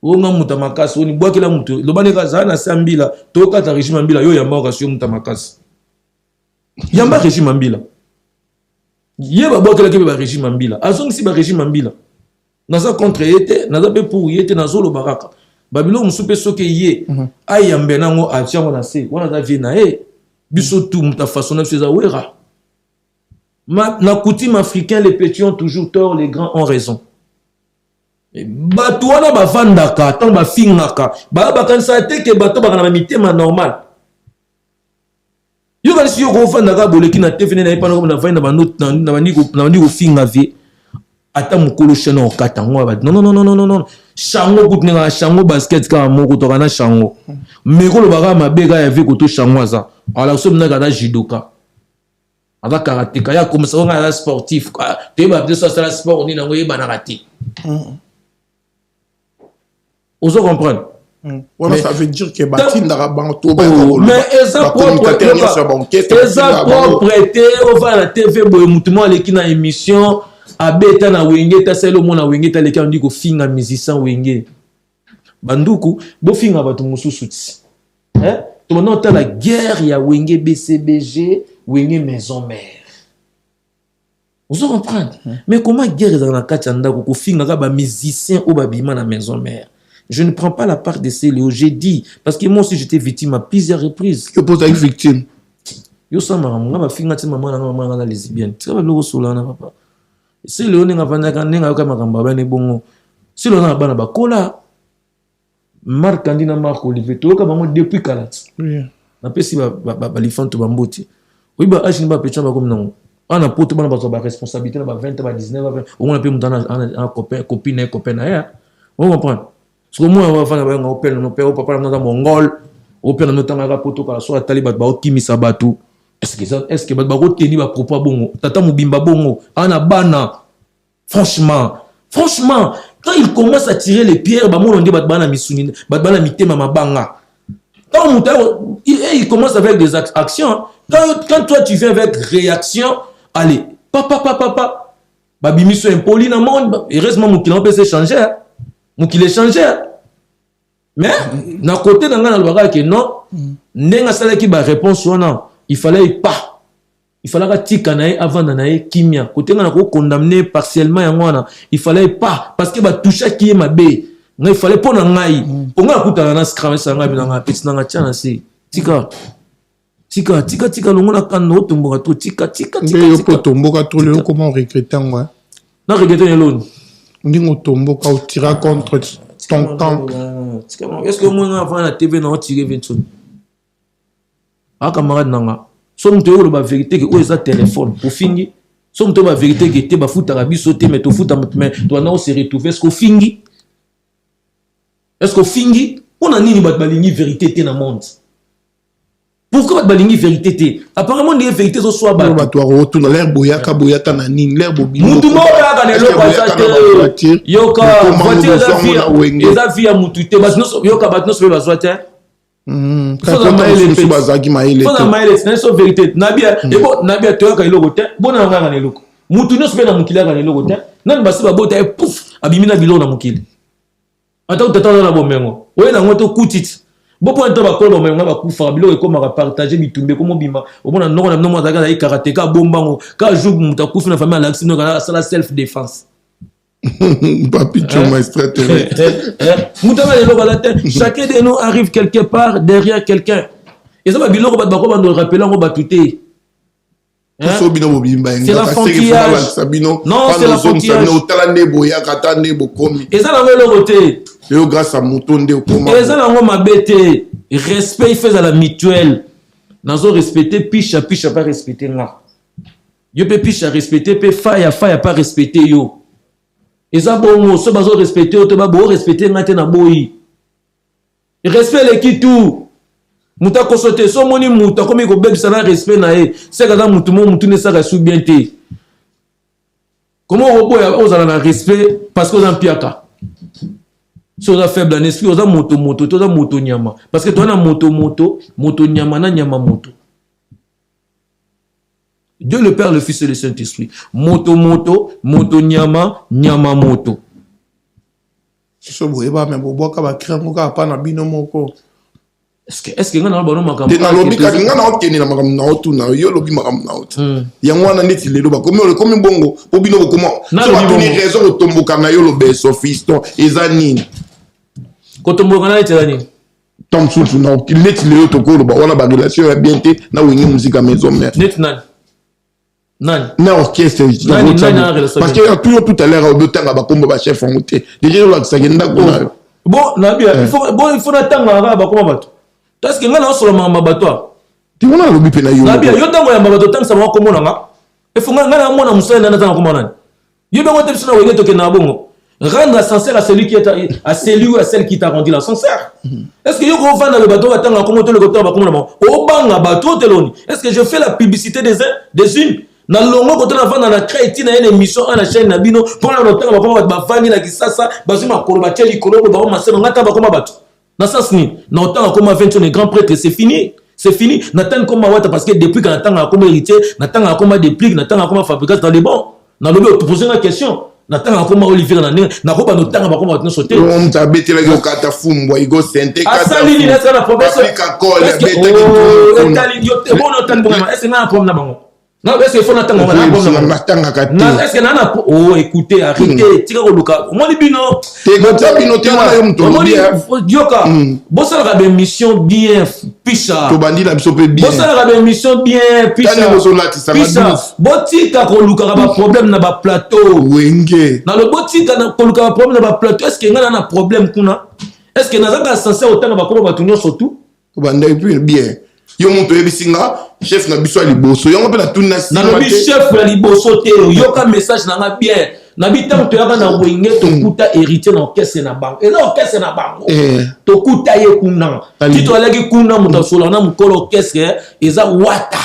Onga mutamakasi oni bwakela mutu lobane kaza na sambila toka ta régime mbila yo yamba okasio mutamakasi yamba régime mbila Yé ba boka ke ba régime Mbila. Azong si ba régime Mbila. Naza contre yete, naza pe pour yete nazo lo baraka. Babilo musupe soke yé. Ayambe nango atia mona se. Wana za vie na e. Biso tout muta façon na feza wera. Na coutume africain, les petits ont toujours tort, les grands ont raison. Bato wana ba vandaka, tant ba fingaka. Ba kanisa te ke bato ba na mitema normal. Yo ba si yo ko vandaka boleki na TV na ipana ko na vanda ba not na bandi ko finga vie. Ata mukolo cheno okata ngo ba. Non. Shango kutne na shango basket ka moko to kana shango. Mekolo ba ma bega ya vie ko to shango aza. Ala so mna ka jidoka. Avec karatéka, il y a comme ça, on a sportif. Tu vas dire ça, c'est la sport, on est dans le banarati. Vous comprenez? Ça veut dire que Batin d'Arabanto, mais eza propreté, on va à la TV, on est dans émission, à Beta na Wenge, ta c'est le monde à Wenge, ta les on dit qu'on finit musicien Wenge. Bandoukou, bo finit à batu mususuti. Hein? Tout le monde la guerre, il y a Wenge BCBG. Wenge maison mère. Vous comprenez? Mais comment guerre dans la kachanda ko finga ka ba musicien ou ba bima na maison mère? Je ne prends pas la part de ces léos, j'ai dit parce que moi aussi j'étais victime à plusieurs reprises. Que pose avec victime? Yo sama nga ba finga ti maman na lesbienne. Tu vas le solana papa. C'est le on nga vanda ka nga ka makamba ba ne bongo. Si le na bana ba kola Marc Andina Marc Olivier to ka bango depuis Kalat. Oui. Na pesi ba lifanto ba mboti. Oui, bah, je n'ai pas péché comme non. On a pour tout le monde responsabilité, 20, 19, on a pu me donner un copine, un copain. On comprend. Parce que moi, on va faire un open, on peut pas parler dans Mongol, open, on a un rapport sur la Taliban, qui mis sa bateau. Est-ce que Badbaro tenir ma propre bongo? Tata Moubimba bongo, Anabana. Franchement, quand il commence à tirer les pierres, on dit Badbana Missouni, Badbana Mitema Mabanga. Quand il commence avec des actions, quand toi tu viens avec réaction, allez, papa, Babi sont impoli dans le monde, heureusement, mon client peut s'échanger. Mon client échanger. Mais, d'un côté, dans le que non, n'est-ce pas qui va répondre non, il fallait pas. Il fallait que avant d'anaï kimia. Côté, on a condamné partiellement, il fallait pas, parce qu'il va toucher qui est ma baie. Il fallait pas en aïe. On a écouté un scram, ça a un petit n'anga c'est tika. L'on a quand nous tombons tout tika. Mais pour tomber à tout le comment regretter moi. Non regretter l'on. On dit on tombe quand on tire contre ton camp. Est-ce que moi avant la TV non tirer 20. Ah camarade nanga. Somme te la vérité que est ça téléphone pour finir. Somme te la vérité que te ba foot arabi sauter mais to foot mais toi non se retrouver est-ce qu'on finit? Est-ce qu'on finit? On a ni balingi vérité dans le monde. Pourquoi balingi vérité? Apparemment, les vérités sont soit bas. On a l'air boyaka boyata na nini l'air bobino. Mutumo ya na loko yoka voiture eza vie ya mutute basno yoka batno so bazwate. Quand on bazaki maile. Fona maile c'est une vérité. Nabia toyoka iloko te. Bona nganga na loko. Mutu no so na mukila na loko te. Nan basi babota e pouf abimina bilo na mukili. Attends, tu attends dans la bombe. Oui, dans votre coup de bon point de temps, on va couper bilo et comment partager mitumbe comment bima. Au moins, non, on a des karatéka bomba. Quand joue muta couper na famille à l'action, c'est la self défense. Papi, tu m'as extraité. Chacun de nous arrive quelque part derrière quelqu'un. Et ça va bilo on va nous rappeler on va tuer. C'est la frontière. Non, c'est la frontière. Et ça, la côté. Grâce à Moutonde. Et ça, la bête. Respect, il fait à la mutuelle. Nous avons respecté, piche, pas respecter là. Yo peut piche à respecter, peut faille, pas respecter yo. Et ça, bon, ce bazo respecter, au teba bo respecter maintenant boy. Respect les qui tout. Muta kosote so moni muta comme ko beb sana respect na e c'est que mutu mo mutu ne saka sou bien té comment on peut avoir un respect parce que on piaka si on a faible en esprit on a moto to a moto nyama parce que toi na moto nyama na nyama moto Dieu le Père le Fils et le Saint-Esprit moto nyama moto so boyeba mais boboka ba crème ka pa na bino moko est-ce que ngana ba no makambo te na lobi ka ngana okeni na makambo na otu na yo lobi makambo na otu yango wana neti lelo ba komi bongo po bino ko comment so ba tuni raison ko tomboka na yo lobe sophiston eza nini ko tomboka na ete nini tom sutu na neti lelo to ko ba wana ba relation ya bien te na wingi musique à maison mère net nani na orchestre parce que toujours tout à l'heure au temps ba kombo ba chef en monté déjà là ça ngenda ko na yo bon na bien il faut na tanga ba koma bato parce que ngana solo mama bato tu mona lobi pe na yo na bien yo tango ya bato tant ça va komona nga e faut ngana mona musala na tanga komona yo be ngote bisona wenge toke na bongo rendre sincère à celui qui est à celui ou à celle qui t'a rendu la sincère est-ce que yo ko vanda le bato batanga komo to le côté ba komona o banga bato teloni est-ce que je fais la publicité des unes na longo koto na vanda na créative na une émission à la chaîne na bino pour la longtemps ba koma ba vandi na kisasa bazuma kolo ba teli kolo ba maseno ngata ba koma bato na sens ni na autant comme 20 les grands prêtres c'est fini n'attend comme wata parce que depuis quand attend comme héritier n'attend comme déplique n'attend comme fabricant dans les bons na lobi te poser une question n'attend comme Olivier na ko ba no tanga ba comme no sauter on t'a bêté la go kata fumbo igo sente kata sali ni na la professeur bêté ki bon no tan bon est-ce na problème na bango non, est-ce qu'il faut attendre est-ce que nana oh écoutez arrêtez tika ko luka mo ni bino yoka bossa la émission bien picha to bandi la biso pe bien bossa la émission bien picha botika ko luka ba problème na ba plateau wenge na le botika na ko luka ba problème na ba plateau est-ce que ngana na problème kuna est-ce que nazaka sincère autant ba ko ba tunyo surtout to bandi bien yo monto yebisinga chef na biso liboso yo ngapela tunna na lobi chef na liboso te yoka message na nga bien na bitam to yaka na wenge to kuta héritier na orchestre na bango et là orchestre na bango to kuta ye kuna ti to alaki kuna muta solo na mukolo orchestre eza wata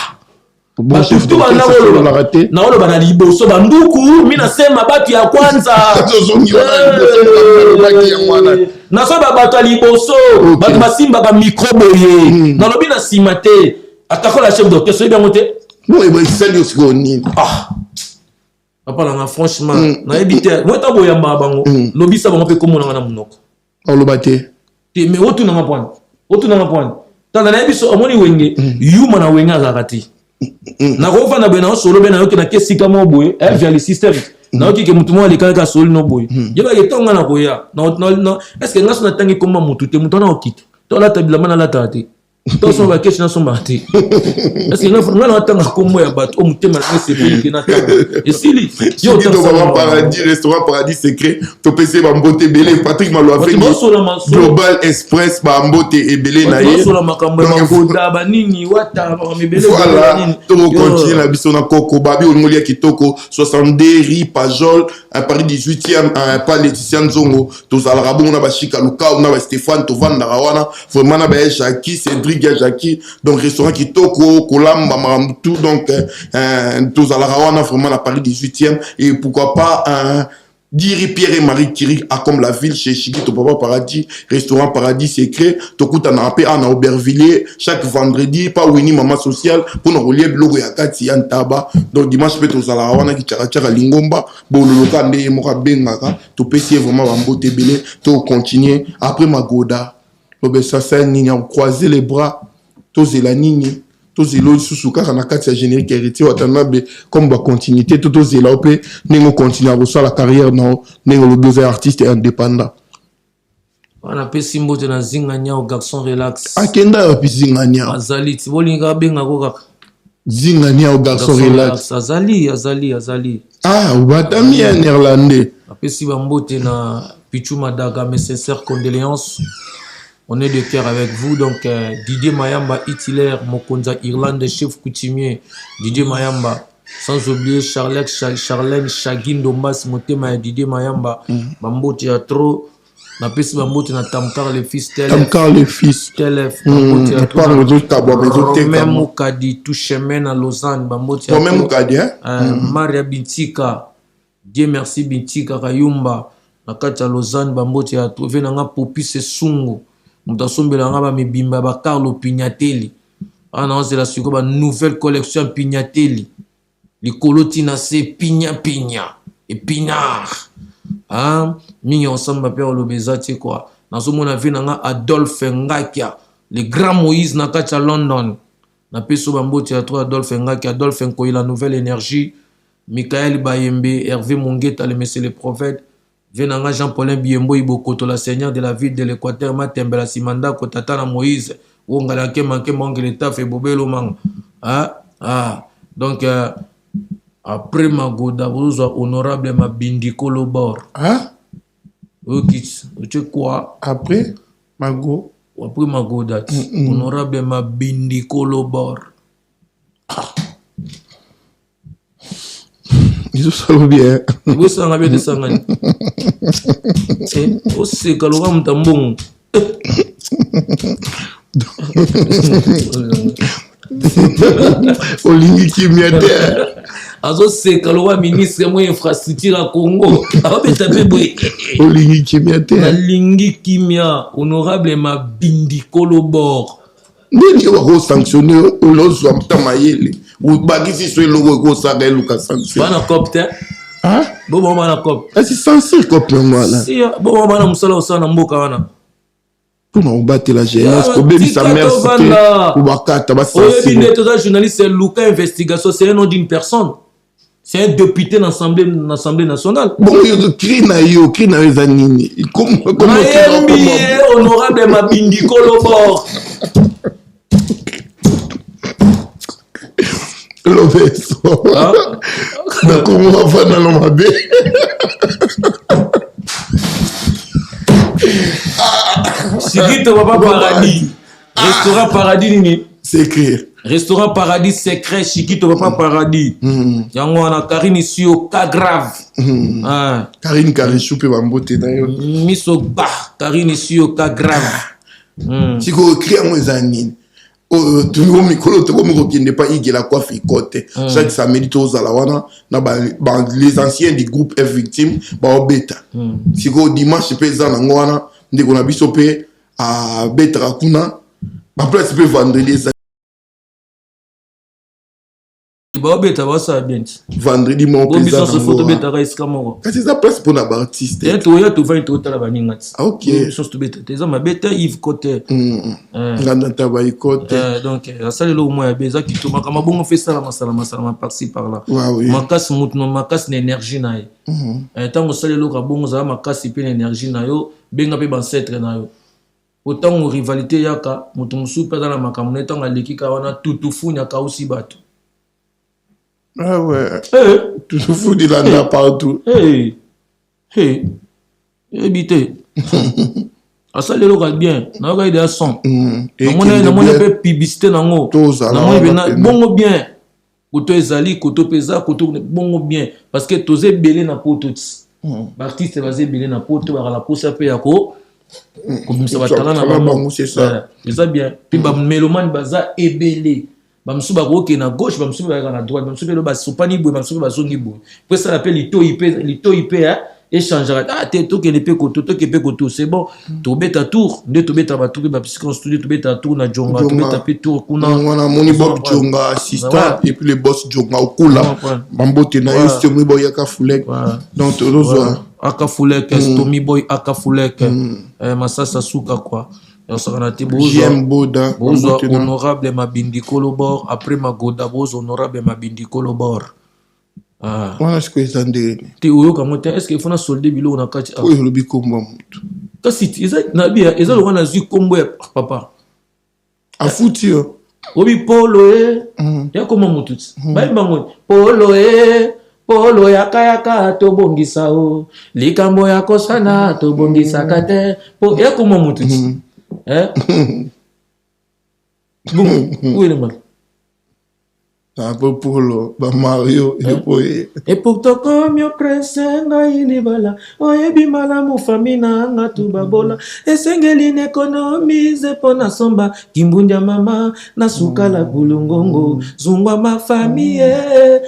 bon chef de orchestre na raté na olo bana liboso banduku mina sema batu ya kwanza na so ba bato liboso bato basimba ba micro boye na lobi na simate atako la chef d'orchestre bien monté non et ben c'est lui aussi nini papa là franchement na ebité moi ta boya bango lobi sa bango pe komona na munoko on lo baté mais otu na point tanda na ebiso omoni wenge yuma na wenga zakati na ko fana bena solo bena yoki na kesika mo boye via le système na yoki ke mutu mo alika ka solo no boye yeba ke tonga na koya no est-ce que ngaso na tangi koma mutu te mutu na okite to la tabila mana la tate to so ba question so mate est-ce que ngana tanga komo ya bato o mutema na se pe na tanga et sili yo to ba paradis restaurant paradis secret to pc ba mbote belé Patrick Malo a fait Global Express ba mbote et belé na ye so la makambo ya ngoda ba nini wata ba mebele voilà to continuer la biso na koko babi o ngolia kitoko 62 riz pajol à Paris 18e à pas Laetitia Nzongo to za la rabon na ba Chika Luka na ba Stéphane to vanda rawana vraiment na ba Jackie Cédric Jackie donc restaurant kitoko kolamba tout donc to za la rawana vraiment à Paris 18e et pourquoi pas Diri Pierre et Marie Curie a comme la ville chez Chiki to Papa Paradis restaurant Paradis secret to kuta na pe en Aubervilliers chaque vendredi pas Winnie Mama Social pour nous relier logo ya kati ya ntaba donc dimanche peut to sala wana ki chaka lingomba bololo ka nde moka bengaka to pesi vraiment ba mbote belé to continuer après Magoda lobe ça c'est nini on croiser les bras to zela nini to zelo susu kaka na kati ya générique héritier watanabe comme ba continuité to zela opé nengo continuer à la carrière non nengo le besoin artiste indépendant on a pe simbo te na zinga nya au garçon relax akenda ya zinga nya azali ti bolinga benga ko kaka zinga nya au garçon relax azali batami en néerlandais apesi bambote na Pichu Madaga mes sincères condoléances. On est de cœur avec vous. Donc, Didier Mayamba, Hitler, Mokonza, Irlande, chef coutumier, Didier Mayamba. Sans oublier Charlène, Chagin, Dombas, Motema, Didier Mayamba. Bambote a trop. Na pesi Bambote na Tamkar le fils Telef. Tamkar le fils. Telef. Bambote a trop. Romain Moukadi, Touchemen à Lausanne. Bambote a trop. Romain Moukadi, Maria Bintika. Dieu merci Bintika Kayumba. Na kati ya Lausanne, Bambote a trouvé na nga Popi Sesungu. Mutasombela nga ba mibimba ba Carlo Pignatelli. Ana on la suko ba nouvelle collection Pignatelli. Likolo tina se Pigna et Pinard. Mingi ensemble ba père lobeza ti quoi. Na so mona vi na nga Adolphe Ngakia. le grand Moïse Nakacha London. Na peso bamboti à toi Adolphe Ngaki, Adolphe Nkoyi, la nouvelle énergie, Michael Bayembe, Hervé Mongueta, le Messie le prophète, Venanga Jean-Paulin Biembo Ibokoto, la seigneur de la ville de l'Équateur, Matembela Simanda, Kotatana Moïse, Wongalake Manke Mangeleta, Febobelo Mang. Donc, après Magoda, vous honorable Mabindiko Lobor. Tu quoi? Après Mago? Après Magoda, honorable Mabindiko Lobor. Ils sont bien. Vous savez bien de ça. C'est que l'on va me Olingi Kimiate. Azo c'est que l'on ministre moi infrastructure à Congo. Olingi Kimiate. Olingi Kimia, honorable Mabindiko Lobor. Nini wako sanctionné olozo amtamayele. Ubagisi so logo saga eluka sanction. Bana copte. Bon bana cop. C'est censé cop ngwana. Si bon bana musala osana mboka wana. Pour m'abattre la jeunesse, pour béni sa mère cité, pour bakata ba sensible. Oui, mais journaliste c'est Luka investigation, c'est un nom d'une personne. C'est un député dans l'Assemblée nationale. Bon, il crie na yo zanini. Comment honorable Mabindiko Lobor. L'obeso. Comment va dans l'omabé? Sigito Papa Paradis. Restaurant Paradis nini? Secret. Restaurant Paradis secret Chiquito Papa Paradis. Yango ana Karine ici au cas grave. Karine Karichoupe bambote na yo. Miso ba Karine ici au cas grave. Siko écrit en zanine. Tu vois mikolo to comme qui n'est pas igela quoi fait côté. Chaque samedi to za la wana na les anciens du groupe F victime ba beta. Siko dimanche pe za na ngwana ndeko na biso pe a betra kuna. Ba place pe vendredi Beta basa bien. Vendredi mon président se photo beta ka iskamoko. Qu'est-ce ça place pour na artiste? Et to ya to va to tala baningati. OK. Chose to beta. Teza ma beta Yves Côté. Ngana tabayi côté. Donc ça le au moins beza ki to makama bongo fait ça la par-ci par là. Makas mutno makas énergie na ye. Tant ça le ka bongo za makas pe énergie na yo benga pe ancêtre na yo. Autant rivalité yaka mutu musu pe dans la makamune tant aleki ka wana tutufu nya ka aussi bato. Ah ouais. Tu te fous de là partout. Évitez. Ah ça les locaux bien. Na ga ide son. Na mona pe publicité nango. Na mona bongo bien. Koto ezali, koto pesa, koto bongo bien parce que tozé belé na poto. L'artiste va belé na poto ba la posa pe yako. Comme ça va talent na bango c'est ça. C'est ça bien. Puis ba mélomane baza ebelé. Bamsu ba ko na gauche bamsu ba na droite bamsu be lo ba sopani boy bamsu ba zongi boy pour ça l'appelle lito IP échangera te to ke lepe koto to ke pe koto c'est bon to beta tour de to beta ba tour ba psycho studio to beta tour na jonga to beta pe tour kuna on a moni bob jonga assistant et puis le boss jonga okula bambote na yo stomi boy aka fulek donc tozo aka fulek stomi boy aka fulek masasa suka quoi. J'aime Boda. Honorable Mabindiko Lobor. Après Magoda, honorable Mabindiko Lobor. Voilà ce que ils ont dit. Est-ce qu'il faut solder bilo na kati? Oui, le bikombo. Kasi nabia eza lo wana zu kombo ya papa. A foutu. Obi polo ya koma mututi. Bai bango polo yaka to bongisa o. Likambo ya kosana to bongisa kate. Ya koma mututi. Bon, où est le mal? Un peu pour le Mario et pourtant comme yo presenga ilibala oyebi malamu famina nga tubabola esengeli n'économise pona somba kimbundia mama na sukala bulungongo zungwa ma famille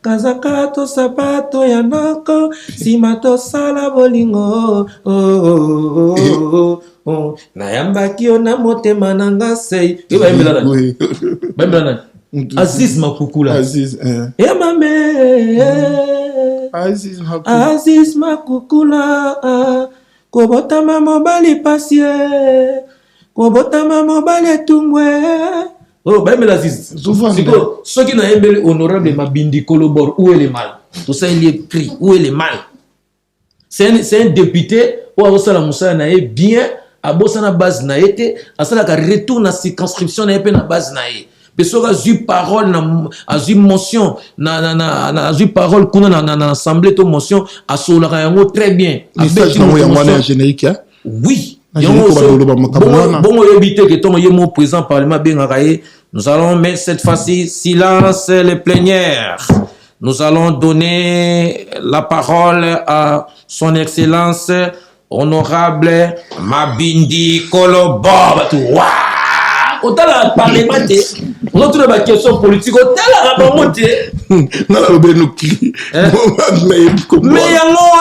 kazaka to sapato ya noko simato sala bolingo na yambaki ona motema nanga sei iba mbelana Aziz Makukula. Aziz, mame. Aziz Makukula. Kobota mama bali pasie. kobotama mobale tumwe. Oh, bah, mais la Souvent, ceux qui n'ont pas honorable Mabindi Kolobor, où est le mal? Tout ça, il est pris. Où est le mal? C'est un député, où a Moussa nae bien, à Bossana base naete, à ça la retour na circonscription nae na base nae. Pessoa a eu parole, a eu motion, a eu parole, qu'on a assemblée de motion, à Solarango très bien. Message dans générique, oui. Bon, éviter que ton mot présent parlement bien arraillé. Nous allons mettre cette fois-ci silence les plénières. Nous allons donner la parole à son excellence honorable Mabindi Kolobor. Autant la parlement, on a trouvé ma question politique, autant la ramonter. Mais on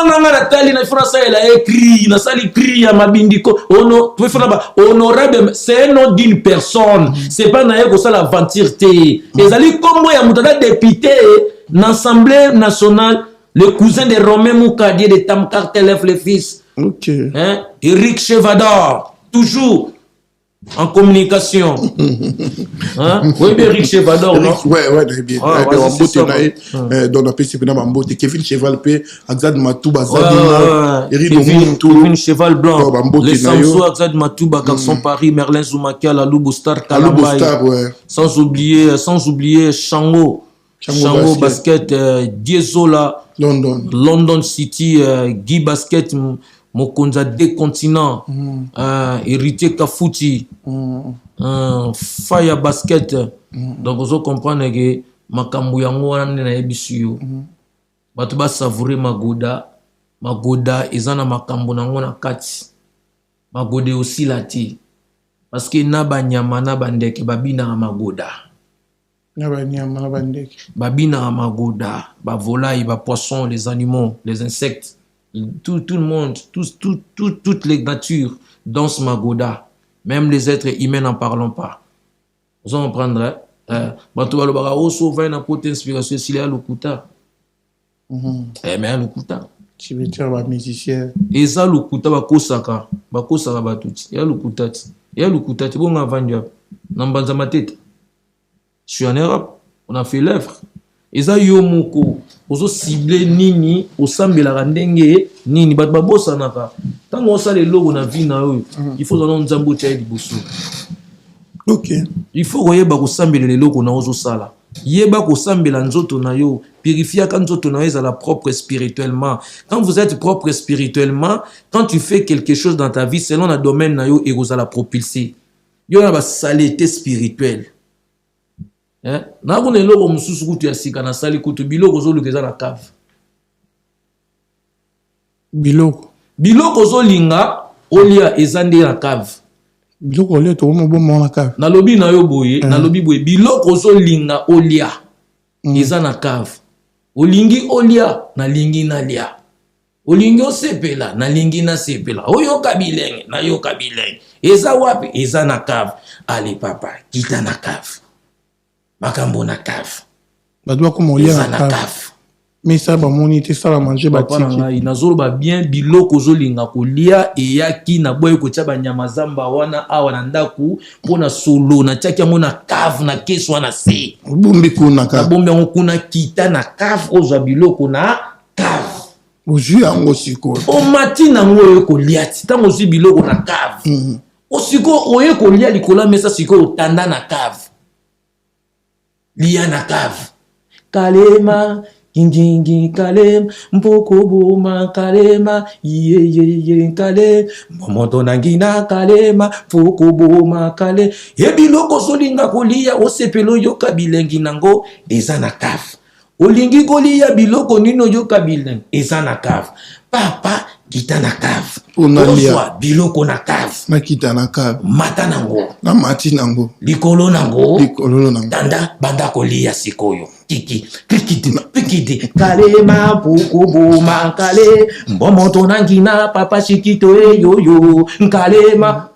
a Nathalie, la France, elle a écrit, na sali cri à Mabindiko. Honorable, c'est un nom d'une personne. C'est pas naïf que ça l'aventure. Et ali comme moi, il y a député l'Assemblée nationale, le cousin de Romain Moukadier de Tamkar Telef, le fils. Ok. Eric Chevador, toujours. En communication. Hein? Oui, bien Eric Chevador, non? Ouais, bien. Dans la PC, Kevin Cheval, Axad Matouba, Kevin Cheval Blanc, les Samsou, Axad Matouba, Garçon Paris, Merlin Zoumakia, la Loubostar, Kalambay. Sans oublier Chango Basket, Diesola, London City, Guy Basket, Mokonza des continents, héritier Kafouti, Fire Basket. Donc, vous comprenez que Makambu yango wana na ebisuyo. Batu ba savourer Magoda ezana makambu nango na kati. Magoda aussi lati. Parce que na banyama na bandeke babina Magoda. Babina Magoda, ba volaille, ba poisson, les animaux, les insectes. Tout le monde, toutes les natures dansent Magoda. Même les êtres humains n'en parlons pas. Vous en prendrez. Inspiration s'il y a le Kuta. Mais le Kuta. Tu veux dire un musicien. Et ça, le Kuta, Bakosaka Batuti. Il y a le Kuta. Il y a le Kuta. Tu vas vendre. Nambanza ma tête. Je suis en Europe. On a fait l'œuvre. Et ça, Yomoko. Ozo ciblé nini osambela randenge nini bat babosa naka tango osale logo na vie na yo il faut zana nzambo tia liboso. OK, il faut koyeba kosambela le logo na ozo sala yeba kosambela nzoto na yo purifier quand nzoto na yo ezala propre spirituellement. Quand vous êtes propre spirituellement, quand tu fais quelque chose dans ta vie selon le domaine na yo et ozala propulser yo na ba saleté spirituelle. Na kuna eloko mususu kutu ya sika na sali kutu biloko zolukeza na cave. Biloko zolinga olia ezande na cave. Biloko olia to mo bomba na cave. Na lobi na yo boye, na lobi boye biloko zolinga olia eza na cave. Olingi olia na lingi na lia. Olingi osepela na lingi na sepela. Oyo kabilenge na yo kabilenge. Eza wapi eza na cave. Ali papa, kita na cave. Makambo na cave. Badwa comme olia na cave. Mais ça ba moni te sala manger ba tiki. Nazolo ba bien biloko zolinga kolia eyaki na boye ko tia ba nyama zamba wana awa na ndaku pona solo na tiaki mo na cave na keso na se. Bombi kuna cave. Bombi on kuna kita na cave oza biloko na cave. Ozu yango siko. O matina ngoyo ko lia ti tango zi biloko na cave. O siko oye ko lia likola mesa siko otanda na cave. Lia na cave. Kalema Kingingi kalem, mpoko boma kalema, ye kalem, momoto nangina kalema, mpoko boma kale. Ebiloko solinga kolia osepelo yoka bilengi nango eza na cave. Olingi kolia biloko nino yoka bilengi eza na cave. Papa kita na cave. Ozwa biloko na cave. Na kita na cave. Mata nango. Na mati nango. Likolo nango. Likolo nango. Tanda banda kolia sikoyo. Pikiti kalema puku buma kale mbomoto nangina papa shikito yoyo kalema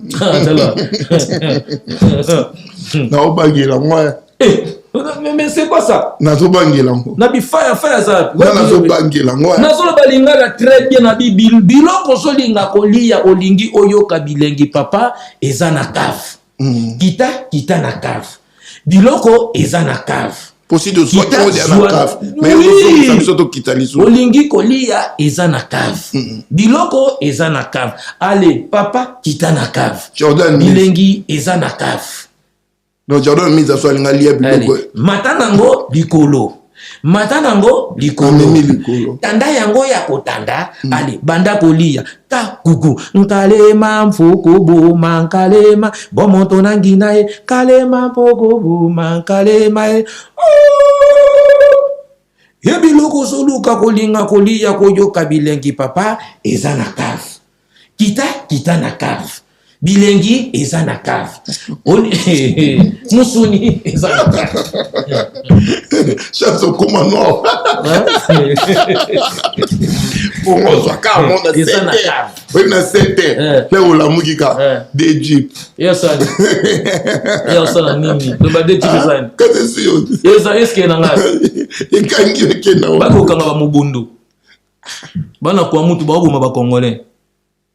na obagira moi Mais c'est quoi ça? Nazo bangelango. Nabi fire ça. Nazo bangelango. Nazo balinga très bien nabi biloko so linga kolia olingi oyoka bilengi papa eza na cave. Kita na cave. Biloko eza na cave. Possible de soit na cave. Mais oui. Surtout kita liso. Olingi kolia eza na cave. Biloko eza na cave. Allez, papa kita na cave. Jordan bilengi eza na cave. Donc Jordan mise à soi linga lia biloko. Matanango likolo. Tanda yango ya kotanda. Allez, banda kolia. Ta kuku. Nkalema mfoko boma nkalema. Bomonto nangina e. Kalema mfoko boma nkalema e. Yebiloko soluka kolinga kolia koyoka bilengi papa. Eza na cave. Kita na cave. Bilengi eza na cave. Musuni eza na cave. Chef au commandant. Pour moi, je car mon eza na cave. Oui, na 7 heures. Là où la mugika d'Égypte. Yes ça. Yes ça nini. Le bade d'Égypte. Qu'est-ce que c'est? Yes ça est-ce que nanga. Et quand il est na. Ba ko kanga ba mubundo. Bana kwa mutu ba boma ba congolais.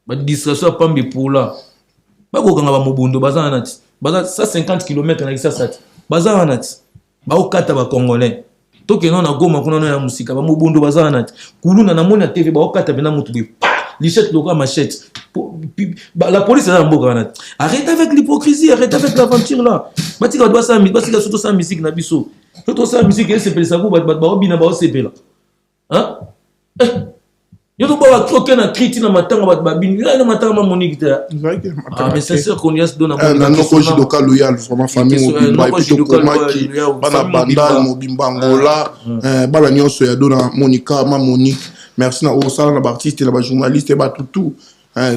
Ba distraction pambi pour là. Bakokanga ba mubundo baza nati baza 150 km na kisa sati baza nati bakokata ba congolais tokena na Goma kuna na musika ba mubundo baza nati kuluna na mona TV bakokata bena mutu bi lichette loka machette la police est dans mboka nati. Arrête avec l'hypocrisie, arrête avec l'aventure là. Batika doit ça batika surtout ça musique na biso surtout ça musique et c'est ça ba bina ba sepela hein yoto ba troquer na criti na matanga ba babini na matanga ma monique ta mais c'est sûr qu'on y a se donne na noko jidoka loyal vraiment famille mobimba et puis komaki bana bandal mobimba ngola bala nyonso ya dona Monica ma Monique merci na osala na artiste na ba journaliste ba tutu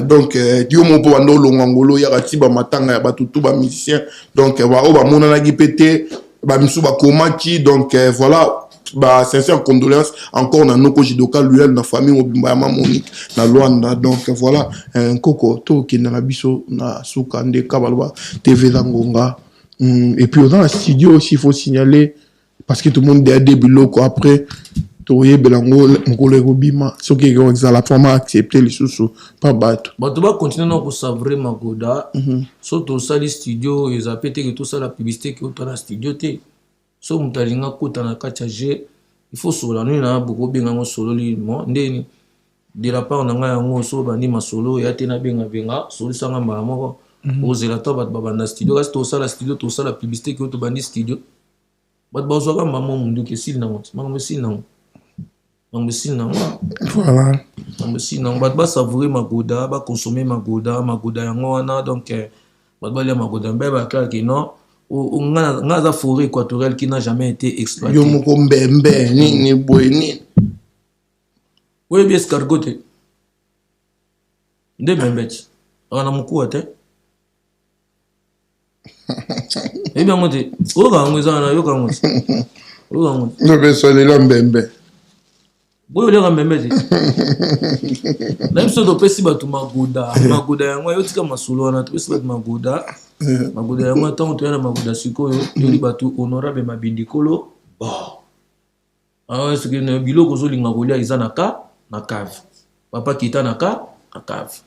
donc dio mo po bando longangolo ya ratiba matanga ya ba tutu ba musicien donc ba o ba mona na gipete ba misu ba komaki donc voilà. Bah, sincère condoléances encore dans nos Jidoka Luel, dans la famille Mobimba Monique, dans Luanda. Donc voilà, un coco, tout qui est dans la biso, na Soukande, Kabalwa, TV Langonga. Et puis dans le studio aussi, il faut signaler, parce que tout le monde est des biloko après, Toye Belango, Mokole Robima, ceux qui ont la femme accepté les sous, pas battre. Bah, tu vas continuer à savrer Magoda, surtout ça, les studios, ils ont pété que tout ça, la publicité qui est dans le studio. So mutalinga kota na kachaje il faut solo nous na beaucoup benga ngo solo li mo ndeni de la part na nga yango so bandi masolo ya tena benga solo sanga mamo ozela to bat babanda studio reste au sala studio to sala publicité que to bandi studio bat bazoka mamo mundu ke sil na mot mango sil na voilà mango sil na bat ba savourer magoda ba consommer magoda yango wana donc bat ba le magoda mbeba ka ki non on a la forêt équatoriale qui n'a jamais été exploitée. Yo moko mbembe ni boyeni. Oui bien escargoté. De mbembeti. On a moko ate. Eh bien ngote. Oka ngoza na yo ka ngote. Oka ngote. No be so le mbembe. Boyo le mbembeti. Même si on pesi batu magoda yango yo tika masolo na pesi batu magoda yango tant to yana magoda sikoyo yoli batu honorable mabindikolo bon ah ce que ne biloko zo linga kolia izana ka na cave papa kita na cave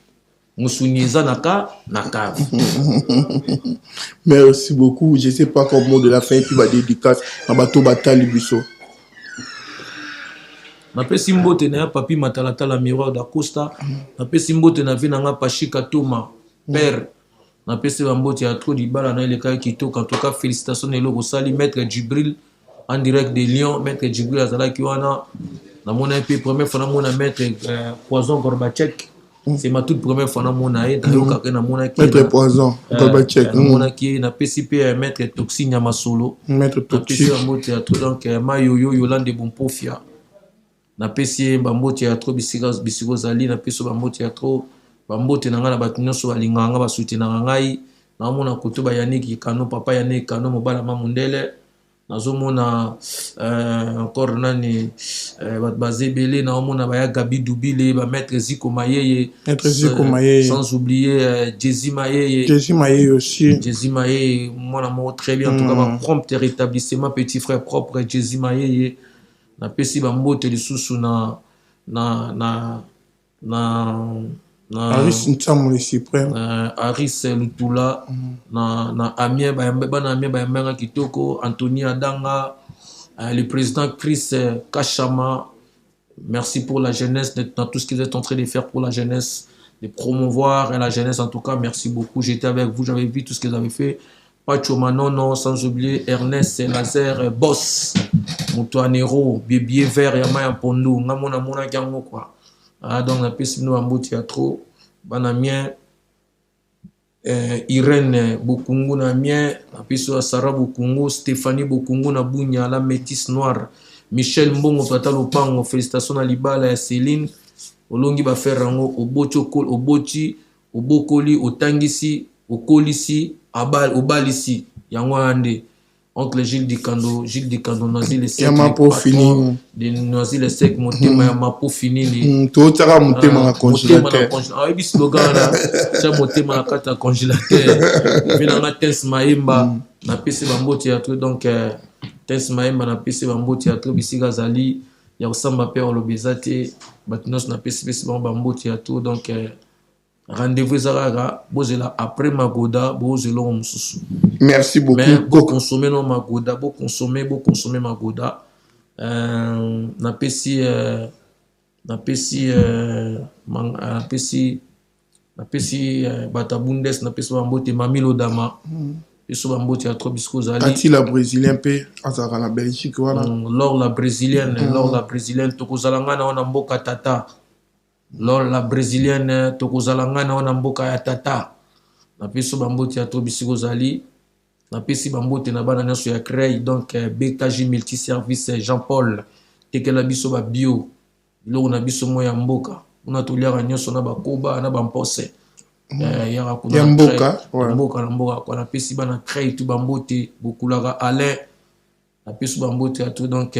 musuni izana ka na cave. Merci beaucoup, je sais pas comment mot de la fin puis ba dédicace na bato batali biso. Na pesi mbote na papi matalatala miroir d'Acosta na pesi mbote na vina nga Pachika Toma père na pesi mbote ya trop dibala na ile kai kitoka en tout cas félicitations et logo sali maître Djibril en direct de Lyon maître Djibril azala ki wana na mona pe première fois na mona maître Poison Gorbatchek c'est ma toute première fois na mona et d'ailleurs ka na mona ki maître Poison Gorbatchek na mona ki na pesi pe maître Toxine ya masolo maître Toxine mbote ya trop donc mayoyo Yolande Bompofia na pesi bambote ya trop bisiko zali na peso bambote ya trop bambote na nga na bato nyonso balinga nga basoutenaka ngai na mona koto ba Yannick Kano papa Yannick Kano mobala mamundele nazomona encore nani basé belé naomona baya Gabi Dubile ba maître Ziko Mayeye sans oublier Jezi Mayeye aussi Jezi Mayeye mon amour très bien en tout cas ba prompt rétablissement petit frère propre Jezi Mayeye na pesi ba mbote lisusu na Aris Ntamo le suprême Aris Lutula na Amien bana Amien ba kitoko Anthony Adanga le président Chris Kachama, merci pour la jeunesse dans tout ce que vous êtes en train de faire pour la jeunesse, de promouvoir la jeunesse en tout cas, merci beaucoup, j'étais avec vous, j'avais vu tout ce que vous avez fait. Pacho Manono, sans oublier Ernest Lazer Boss Moutoanero Bibier Vert Yamaya Pondo Namona Mona Gango quoi. Donc la piste nous en beau théâtre banamien Irène Bokungu na mien la piste Sarah Bokungu Stéphanie Bokungu na Bunya la métisse noire Michel Mbongo Tata Lopango félicitations à Libala et Céline Olongi ba faire rango Obocho Kol Obochi Obokoli Otangisi Okolisi Abal Obalisi yango ande oncle Gilles Dikando Noisy le sec de Noisy le sec motema ya mapo finini to tsaka motema na congélateur ah bi slogan là ça motema na kata congélateur vina na Tens Maimba na pesi bambo théâtre donc Tens Maimba na pesi bambo théâtre bisiga zali ya osamba pe olobezate batinos na pesi bambo théâtre donc rendez-vous Zaraga, bozela après Magoda, bozela omsusu. Merci beaucoup. Mais beau consommer non Magoda, beau consommer Magoda. Na pesi Batabundes, na pesi bambote Mamilo Dama. Peso bambote a trop bisco zali. Ati la brésilien pe azara na Belgique wala. Lors la brésilienne, tokozalanga na ona mboka tata. Lors la brésilienne tokozalanga na wana mboka ya tata na peso bambote ya to bisiko zali na pesi bambote na bana nyaso ya créé donc BKJ multiservice Jean-Paul tekela biso ba bio lo na biso moya mboka una toliaka nyoso na bakoba na bampose ya kuna mboka kwa na pesi bana créé tu bambote bokulaka Alain na peso bambote ya to donc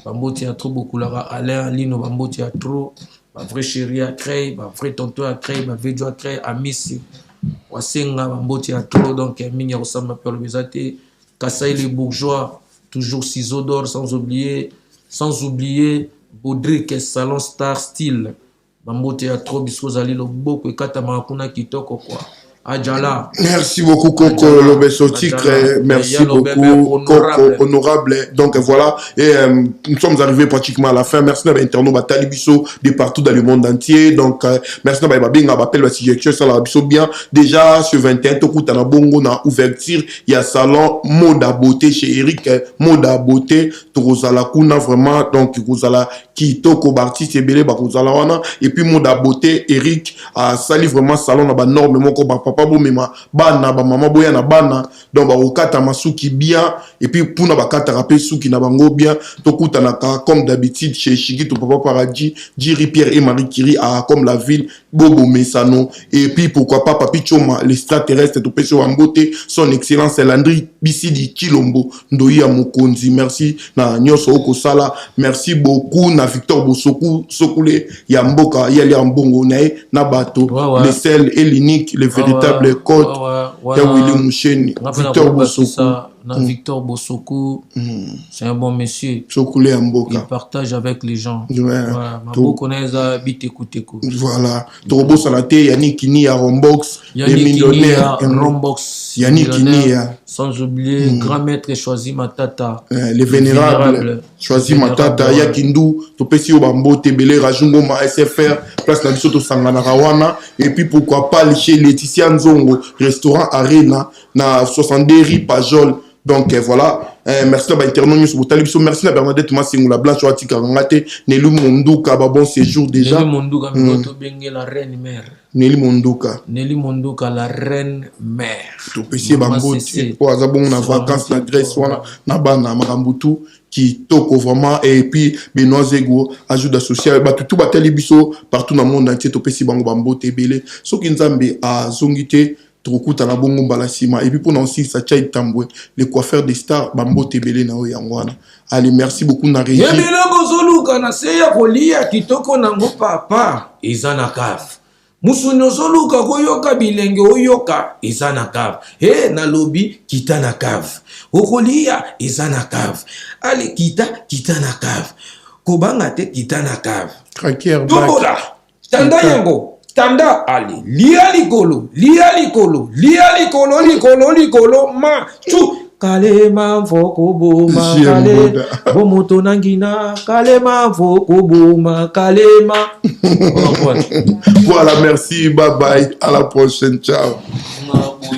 bambote ya trop bokulaka Alain Lino bambote ya trop ma vrai chéri à créer, ma vrai tonton à créer, ma vrai à créer, Amissi, Wasenga, ma beauté à trop, donc Mini ressemble à Père Bezate, Kassaï les bourgeois, toujours ciseaux d'or, sans oublier Baudric, Salon Star Style, ma beauté à trop, bisous à l'île, beaucoup, et Katamakuna qui toque quoi. Adjala. Merci beaucoup Coco Lobesotique, merci beaucoup Coco honorable. Donc voilà, et nous sommes arrivés pratiquement à la fin. Merci d'avoir interno Batali Bisso de partout dans le monde entier. Donc merci d'avoir bien appelé la suggestion ça la Bisso bien. Déjà ce 21 Tokuta na Bongo na ouverture, il y a salon Moda Beauté chez Eric, Moda Beauté Torozala Kuna vraiment donc Kozala Kitoko Barti Sebele Bakozala wana et puis Moda Beauté Eric a sali vraiment salon na ba norme ko ba papa bo mema bana ba mama boya na bana donc ba okata masuki bien et puis puna ba kata rapé suki na bango bien tokuta na comme d'habitude chez Chigi to papa paradis Jiri Pierre et Marie Curie à comme la ville Bobo Mesano et puis pourquoi pas Papi Choma l'extraterrestre to peso ambote son excellence Landry Bisidi Kilombo Ndoya Mokonzi merci na nyoso okosala merci beaucoup na Victor Bosoku Sokule ya mboka ya lia mbongo na bato le seul et l'unique le véritable code ya Willy Moucheni Victor Bosoku Victor Bosoku c'est un bon monsieur Sokule ya mboka il partage avec les gens voilà maboko neza bitekuteko voilà Torobo Salate Yannick Kini à Rombox les millionnaires Rombox Yannick Kini sans oublier grand maître Choisi Matata les vénérables Choisi Matata Yakindu topesi yo bambo tebele rajungo ma SFR place na biso to sangana rawana et puis pourquoi pas chez Laetitia Nzongo restaurant Arena na 62 rue Pajol. Donc voilà, merci à Internet sur Talibiso, merci à Bernadette Massingou la Blanche Oati Karangate, Nelly Mondouka, bon séjour déjà. Nelly Mondouka, la reine mère. Nelly Mondouka, la reine mère. Tout petit bambou, pour azabon na vacances na Grèce wana na bana marambutu qui toko vraiment et puis Benoît Zego ajoute associé ba tout Talibiso partout dans le monde entier tout petit bango bambou tebele. So ki nzambe a zongité tokuta na bongo mbala sima et puis pour aussi ça Chai Tambwe les coiffeurs des stars bambo tebele na oyangwana. Allez, merci beaucoup na régie. Yemilongo zoluka na seya kolia kitoko nango papa izana kaf. Musunyo zoluka koyoka bilenge oyoka izana kaf. Na lobi kita na kaf. Okolia izana kaf. Ale kita na kaf. Kobanga te kita na kaf. Craquer Tobola. Tanda yango. Tanda ali. Lia likolo ma. Chou. Kalema mfoko boma kale bomoto nangina kalema mfoko boma kalema. Voilà, merci, bye bye, à la prochaine, ciao.